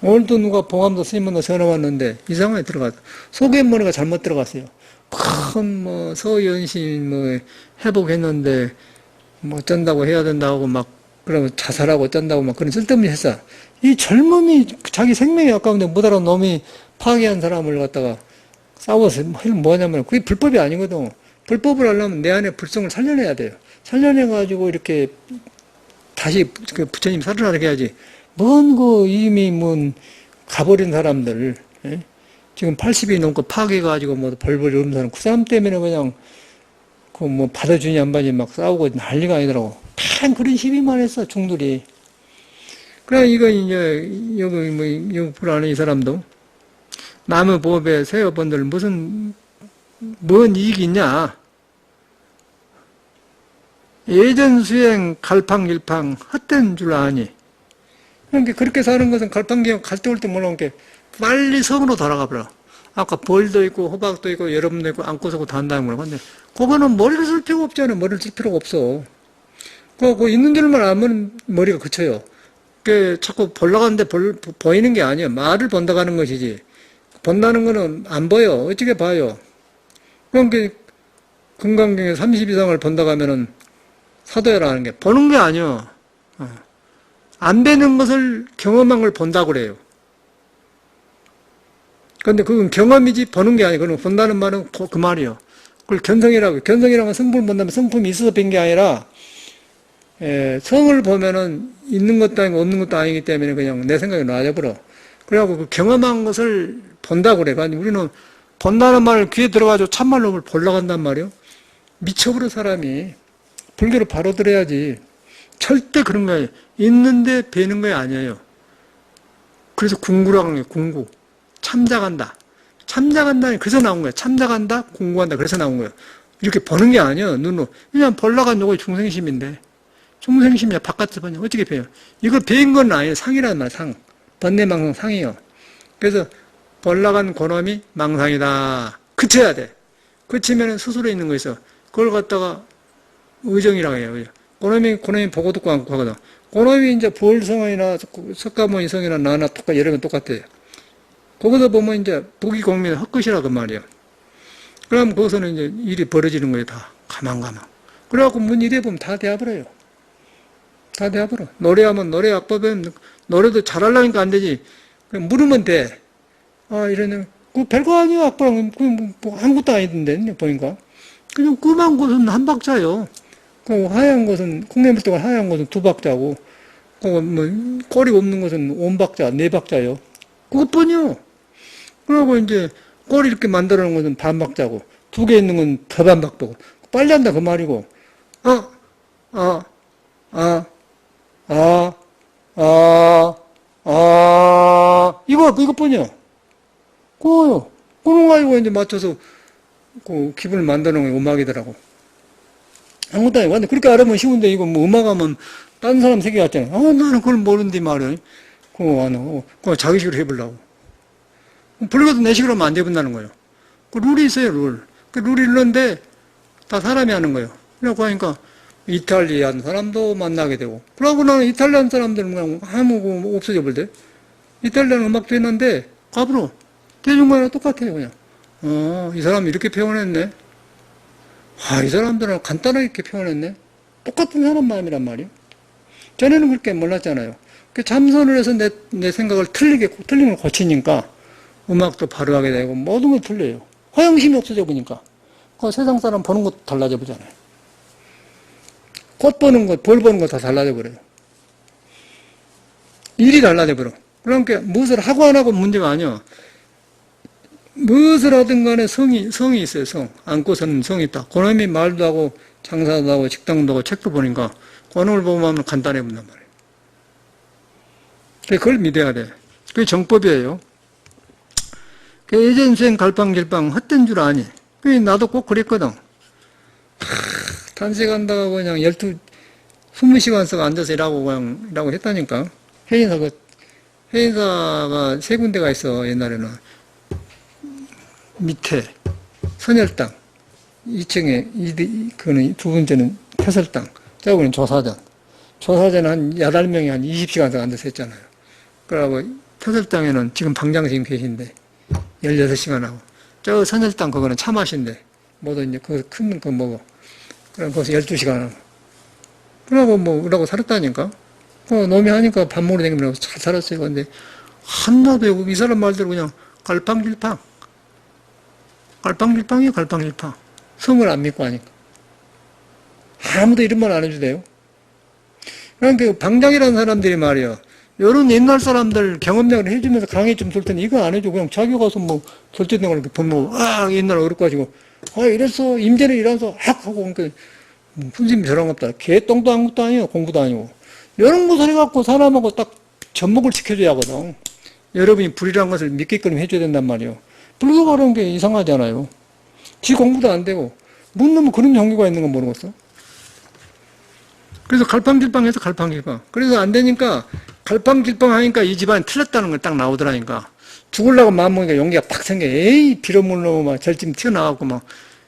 오늘도 누가 봉암도 스님한테 전화 왔는데 이상하게 들어갔어. 소개머리가 잘못 들어갔어요. 큰 뭐 서연신 뭐 회복했는데 뭐 어쩐다고 해야 된다고 막 그러면 자살하고 어쩐다고 막 그런 쓸데없는 했어. 이 젊음이 자기 생명이 아까운데 못 알아 놈이 파괴한 사람을 갖다가 싸워서 뭐냐면 그게 불법이 아니거든. 불법을 하려면 내 안에 불성을 살려내야 돼요. 살려내가지고 이렇게 다시 그 부처님 살으라고 해야지. 이미 가버린 사람들, 예? 지금 80이 넘고 파괴가지고 벌벌 오는 사람, 그 사람 때문에 그냥 받아주니 안 받니 막 싸우고 난리가 아니더라고. 다 그런 시비만 했어, 중들이. 그래, 이거 이제, 여기 불안해, 이 사람도. 남의 법에 세워본들 뭔 이익이 있냐? 예전 수행 갈팡길팡 헛된 줄 아니. 그러니까 그렇게 사는 것은 갈팡길팡 갈 때 올 때 몰라온 게 빨리 성으로 돌아가 버려. 아까 벌도 있고 호박도 있고 여러분도 있고 안고 서고 다 한다는 거라. 근데 그거는 머리를 쓸 필요가 없잖아요. 머리를 쓸 필요가 없어. 그거 있는 줄만 알면 머리가 그쳐요. 그 자꾸 벌나가는데 보이는 게 아니에요. 말을 본다고 하는 것이지. 본다는 거는 안 보여. 어떻게 봐요? 그러니까 금강경에 30 이상을 본다고 하면은 사도야라는 게 보는 게 아니요. 안 되는 것을 경험한 걸 본다고 그래요. 그런데 그건 경험이지 보는 게 아니고 그건 본다는 말은 그 말이요. 그걸 견성이라고. 견성이라면 성품을 본다면 성품이 있어서 뵌 게 아니라 성을 보면은 있는 것도 아니고 없는 것도 아니기 때문에 그냥 내 생각에 놔져버려. 그래갖고 그 경험한 것을 본다고 그래. 그러니까 우리는 본다는 말을 귀에 들어가지고 참말로 보려고 한단 말이요. 미쳐버려 사람이. 불교를 바로 들어야지. 절대 그런 거예요. 있는데 배는 거예요 아니에요. 그래서 궁구라고 하는 거예요. 궁구. 참작한다. 참작한다니 그래서 나온 거예요. 참작한다, 공부한다. 그래서 나온 거예요. 이렇게 보는 게 아니에요. 눈으로. 그냥 벌러간 요거 중생심인데. 중생심이야. 바깥에서 보냐. 어떻게 배요? 이거 배인 건 아니에요. 상이라는 말, 상. 번뇌망상 상이에요. 그래서 벌러간 고놈이 망상이다. 그쳐야 돼. 그치면 스스로 있는 거 있어. 그걸 갖다가 의정이라고 해요. 고놈이 보고 듣고 않고 하거든. 고놈이 이제 부월성이나 석가모니 성이나 나나 여러 건 똑같아요. 거기서 보면 이제 부기공명의 헛것이라 그 말이에요. 그럼 거기서는 이제 일이 벌어지는 거예요. 다 가만가만. 그래갖고 문 일해 보면 다 되어버려요. 다 되어버려. 노래하면 노래 악법은 노래도 잘하려니까 안 되지. 그냥 물으면 돼. 아 이러는 그 별거 아니에요. 악보랑 아무것도 아니던데 보니까. 그냥 끔한 곳은 한 박자요. 그 하얀 것은, 콩나물떡은 하얀 것은 2박자고, 그 뭐, 꼬리 없는 것은 5박자, 4박자요. 그것뿐이요. 그러고 이제, 꼬리 이렇게 만들어 놓은 것은 반박자고, 2개 있는 건 더 반박자고, 빨리 한다, 그 말이고, 아, 아, 아, 아, 이것뿐이요. 그거요. 그런 거 가지고 이제 맞춰서, 그 기분을 만드는 게 음악이더라고. 아무것도 아니고. 근데 그렇게 알아보면 쉬운데, 이거 뭐 음악하면 딴 사람 세계 같잖아. 나는 그걸 모르는데 말이야. 그거 자기식으로 해보려고. 불러도 내 식으로 하면 안 되분다는 거예요. 그 룰이 있어요, 룰. 그 룰이 있는데, 다 사람이 하는 거예요. 그래갖고 하니까, 이탈리안 사람도 만나게 되고. 그러고 나는 이탈리안 사람들은 그냥 아무 없어져 버려. 이탈리안 음악도 했는데, 갑으로. 대중과는 똑같아요, 그냥. 이 사람이 이렇게 표현했네. 이 사람들은 간단하게 이렇게 표현했네. 똑같은 사람 마음이란 말이에요. 전에는 그렇게 몰랐잖아요. 참선을 해서 내 생각을 틀린 걸 고치니까 음악도 바로 하게 되고 모든 걸 틀려요. 허영심이 없어져 보니까. 그 세상 사람 보는 것도 달라져 보잖아요. 꽃 보는 것, 벌 보는 것 다 달라져 버려요. 일이 달라져 버려. 그러니까 무엇을 하고 안 하고 문제가 아니야. 무엇을 하든 간에 성이 있어요, 성. 안고서는 성이 있다. 그놈이 말도 하고, 장사도 하고, 식당도 하고, 책도 보니까, 그놈을 보면 간단해 본단 말이에요. 그걸 믿어야 돼. 그게 정법이에요. 예전생 갈팡질팡 헛된 줄 아니. 그게 나도 꼭 그랬거든. 단식한다고 그냥 20시간 씩 앉아서 일하고 했다니까. 회의사가 3군데가 있어, 옛날에는. 밑에 선열당, 2층에 그는 2번째는 태설당, 저거는 조사전. 조사전은 한 8명이 한 20시간 더 앉아서 했잖아요. 그러고 태설당에는 지금 방장님 계신데 16시간 하고, 저 선열당 그거는 차 마신데 모두 이제 그 큰 거 먹어. 그럼 거기서 12시간 하고. 그러고 살았다니까. 놈이 하니까 밥 먹으러 다니면서 잘 살았어요. 근데 한나도 이 사람 말대로 그냥 갈팡질팡. 갈팡질팡이에요, 갈팡질팡. 성을 안 믿고 하니까. 아무도 이런 말 안 해주대요. 그러니까 방장이라는 사람들이 말이야. 이런 옛날 사람들 경험량을 해주면서 강의 좀 줄 텐데 이거 안 해줘. 그냥 자기 가서 뭐 결제된 걸 이렇게 보면, 옛날 어렵가지고. 이래서 임대를 일하면서 하고, 그러니까, 분심이 저런 없다. 개똥도 아무것도 아니에요. 공부도 아니고. 이런 것을 해갖고 사람하고 딱 접목을 시켜줘야 하거든. 여러분이 불이라는 것을 믿게끔 해줘야 된단 말이에요. 불교가 그런 게 이상하잖아요. 지 공부도 안 되고, 묻는 그런 종교가 있는 건 모르겠어. 그래서 갈팡질팡해서 갈팡질팡. 그래서 안 되니까, 갈팡질팡 하니까 이 집안이 틀렸다는 걸 딱 나오더라니까. 죽으려고 마음먹으니까 용기가 팍 생겨. 빌어물러 막 절짐 튀어나와갖고 막,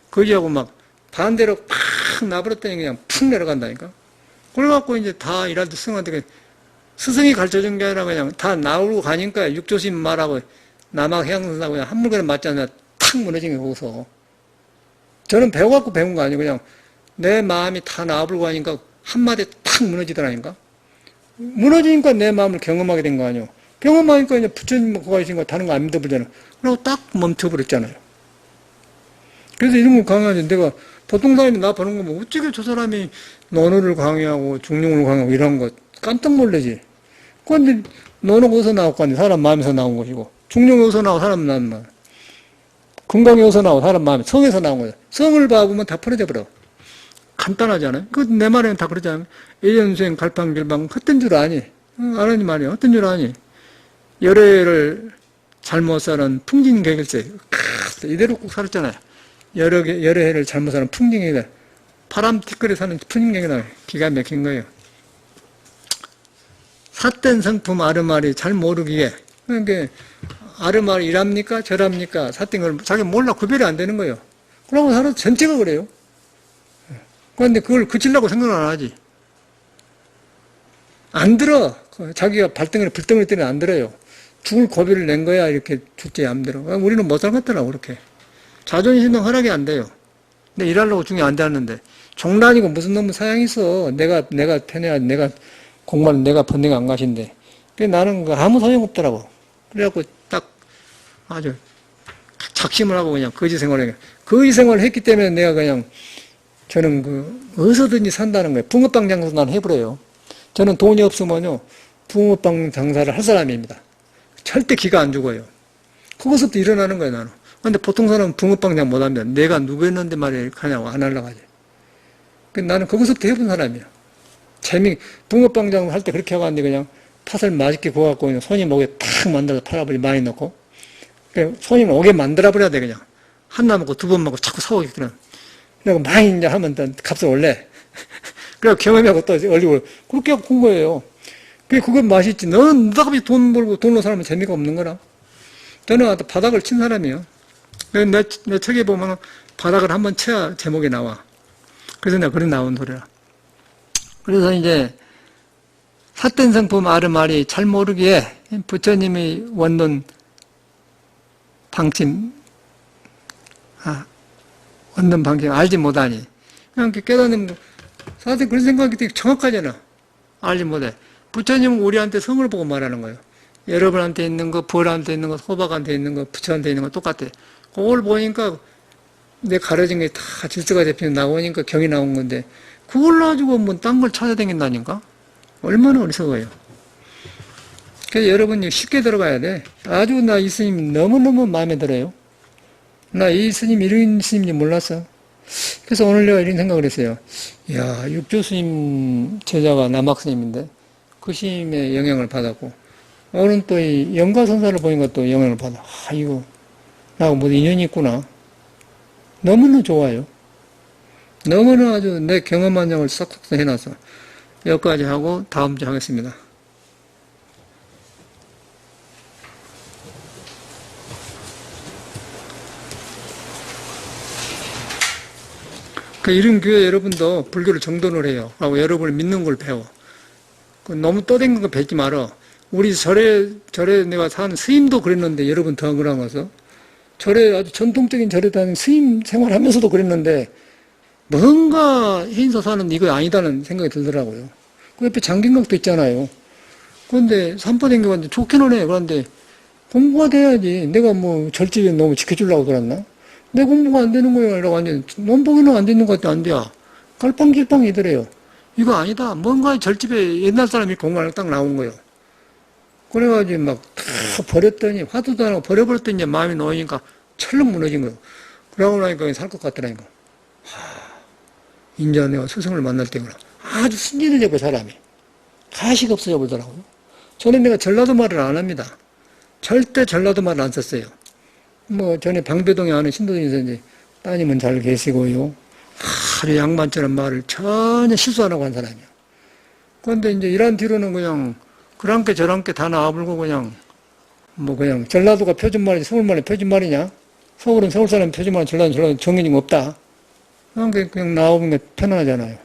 거기하고 막, 반대로 팍 나버렸더니 그냥 푹 내려간다니까. 그래갖고 이제 다 일할 때 스승한테 스승이 가르쳐준 게 아니라 그냥 다 나오고 가니까 육조심 말하고, 남학 해양선사고 그냥 한 물건에 맞지 않나 탁 무너진 게 거기서. 저는 배워갖고 배운 거 아니고 그냥 내 마음이 다 나와버리고 하니까 한마디에 탁 무너지더라니까. 무너지니까 내 마음을 경험하게 된 거 아니에요. 경험하니까 이제 부처님 거가 계신 거 다른 거 안 믿어보잖아요. 그러고 딱 멈춰버렸잖아요. 그래서 이런 거 강요하지. 내가 보통 사람이 나 보는 거 뭐 어떻게 저 사람이 논어를 강요하고 중용을 강요하고 이런 거 깜짝 놀라지. 그런데 논어가 어디서 나왔고 하니 사람 마음에서 나온 것이고 중용이 어디서 나오고 사람 나온 말. 건강이 어디서 나오고 사람 마음에 성에서 나온 거야. 성을 봐보면 다 풀어져 버려. 간단하잖아요. 그 내 말에는 다 그러잖아요. 예전생 갈팡질팡 헛된 줄 아니. 아니 말이야. 헛된 줄 아니. 여러 해를 잘못 사는 풍진개길세. 이대로 꼭 살았잖아요. 여러 해를 잘못 사는 풍진개길. 바람 티끌에 사는 풍진개길. 기가 막힌 거예요. 삿된 성품 아르말이 잘 모르기에. 그러니까 아르말이 이랍니까? 저랍니까? 삿된 걸 자기 몰라 구별이 안 되는 거예요. 그러고 살아서 전체가 그래요. 그런데 그걸 그치려고 생각을 안 하지. 안 들어. 자기가 불덩어리 때는 안 들어요. 죽을 고비를 낸 거야, 이렇게 죽지 안 들어. 우리는 못 살겠더라고, 그렇게. 자존심은 허락이 안 돼요. 근데 일하려고 중이 안 되었는데. 종란이고 무슨 놈의 사양이 있어. 내가 편해야, 내가 공부하는 내가 번뇌가 안 가신데. 나는 아무 소용없더라고. 그래갖고 딱 아주 작심을 하고 그냥 거지 생활을 했기 때문에 내가 그냥 저는 어디서든지 산다는 거예요. 붕어빵 장사 나는 해버려요. 저는 돈이 없으면요, 붕어빵 장사를 할 사람입니다. 절대 기가 안 죽어요. 그것부터 일어나는 거예요, 나는. 근데 보통 사람은 붕어빵 장 못하면 내가 누구였는데 말이야, 하냐고 안 하려고 하지. 나는 거기서부터 해본 사람이야. 붕어빵 장 할 때 그렇게 하고 그냥 팥을 맛있게 구워갖고 그냥 손님 오게 탁 만들어서 팔아버리 많이 넣고. 손님 오게 만들어버려야 돼, 그냥. 하나 먹고 두 번 먹고 자꾸 사오게, 그냥. 그리고 많이 이제 하면 값을 올래. 그래서 경험하고 또 올리고, 그렇게 하고 군 거예요. 그건 맛있지. 너는 너같이 돈 벌고 돈으로 살면 재미가 없는 거라. 저는 바닥을 친 사람이에요. 내 책에 보면 바닥을 한번 쳐야 제목이 나와. 그래서 내가 그래 나온 소리라. 그래서 이제 삿된 성품 아르말이 잘 모르기에 부처님의 원론 방침, 원론 방침 알지 못하니. 그냥 깨닫는, 사실 그런 생각이 되게 정확하잖아. 알지 못해. 부처님은 우리한테 성을 보고 말하는 거예요. 여러분한테 있는 거, 부활한테 있는 거, 호박한테 있는 거, 부처한테 있는 거 똑같아. 그걸 보니까 내 가려진 게 다 질서가 잡히는 나오니까 경이 나온 건데, 그걸 가지고 뭐 딴 걸 찾아다닌다니까? 얼마나 어리석어요. 그래서 여러분이 쉽게 들어가야 돼. 아주 나 이 스님 너무너무 마음에 들어요. 나 이 스님 이런 스님인지 몰랐어. 그래서 오늘 내가 이런 생각을 했어요. 이야, 육조 스님 제자가 남학 스님인데, 그 스님의 영향을 받았고, 오늘 또 이 영가선사를 보니까 또 영향을 받아. 이거, 나하고 뭐 인연이 있구나. 너무나 좋아요. 너무나 아주 내 경험한 양을 싹싹 해놨어. 여기까지 하고 다음 주에 하겠습니다. 이런 교회 여러분도 불교를 정돈을 해요. 하고 여러분을 믿는 걸 배워. 너무 떠댕긴 거 배지 말어. 우리 절에 내가 사는 스님도 그랬는데 여러분 더 그러면서 절에 아주 전통적인 절에 다니는 스님 생활하면서도 그랬는데 뭔가 해인사 사는 이거 아니다는 생각이 들더라고요. 그 옆에 장경각도 있잖아요. 그런데 산보 댕겨봤는데 좋기는 해. 그런데 공부가 돼야지. 내가 뭐 절집에 너무 지켜주려고 그랬나? 내 공부가 안 되는 거예요. 이러고 완전 논보기는 안 되는 것 같아. 안 돼. 갈팡질팡이더래요. 이거 아니다. 뭔가 절집에 옛날 사람이 공부하는 딱 나온 거예요. 그래가지고 막 다 버렸더니 화두도 안 하고 버려버렸더니 이제 마음이 놓이니까 철렁 무너진 거예요. 그러고 나니까 살 것 같더라니까. 인자 내가 스승을 만날 때구나. 아주 순진해져 그 사람이. 가시가 없어져 보더라고요. 저는 내가 전라도 말을 안 합니다. 절대 전라도 말을 안 썼어요. 뭐 전에 방배동에 아는 신도님에서 이제 따님은 잘 계시고요. 아주 양반처럼 말을 전혀 실수 안 하고 한 사람이야. 그런데 이제 이런 뒤로는 그냥 그랑께 저랑께 다 나와불고 그냥 뭐 그냥 전라도가 표준말이지 서울말이 표준말이냐? 서울은 서울 사람 표준말, 전라도는 정해진 거 없다. 그냥 나오는 게 편하잖아요.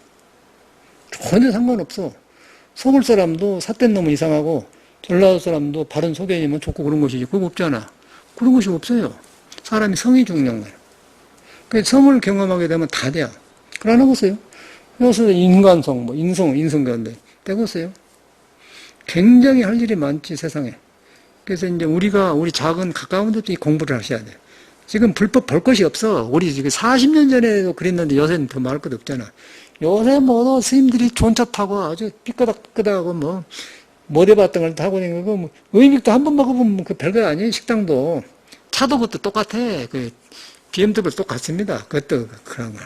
전혀 상관없어. 서울 사람도 삿된 놈은 이상하고 전라도 사람도 바른 소견이면 좋고 그런 것이지. 그거 없잖아. 그런 것이 없어요. 사람이 성이 중요한 거예요. 그래서 성을 경험하게 되면 다 돼요. 그러나 보세요. 여기서 인간성, 인성견데 빼보세요. 굉장히 할 일이 많지, 세상에. 그래서 이제 우리 작은 가까운 데도 공부를 하셔야 돼. 지금 불법 볼 것이 없어. 우리 지금 40년 전에도 그랬는데 요새는 더 말할 것도 없잖아. 요새 뭐 스님들이 존차 타고 아주 삐끄덕삐끄덕하고 못 해봤던 걸 타고 다니고 뭐 의믹도 한 번 먹어보면 그 별거 아니에요. 식당도. 차도 그것도 똑같아. 그 BMW 똑같습니다. 그것도 그런 거.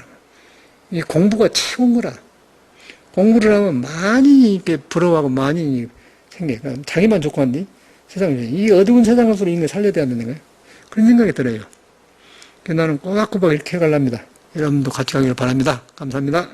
이 공부가 최고인 거라. 공부를 하면 많이 이렇게 부러워하고 많이 생겨. 자기만 좋고 한디 세상에 이 어두운 세상에서 인간 살려야 되는 거예요. 그런 생각이 들어요. 그래서 나는 꼬박꼬박 이렇게 해가랍니다. 여러분도 같이 가기를 바랍니다. 감사합니다.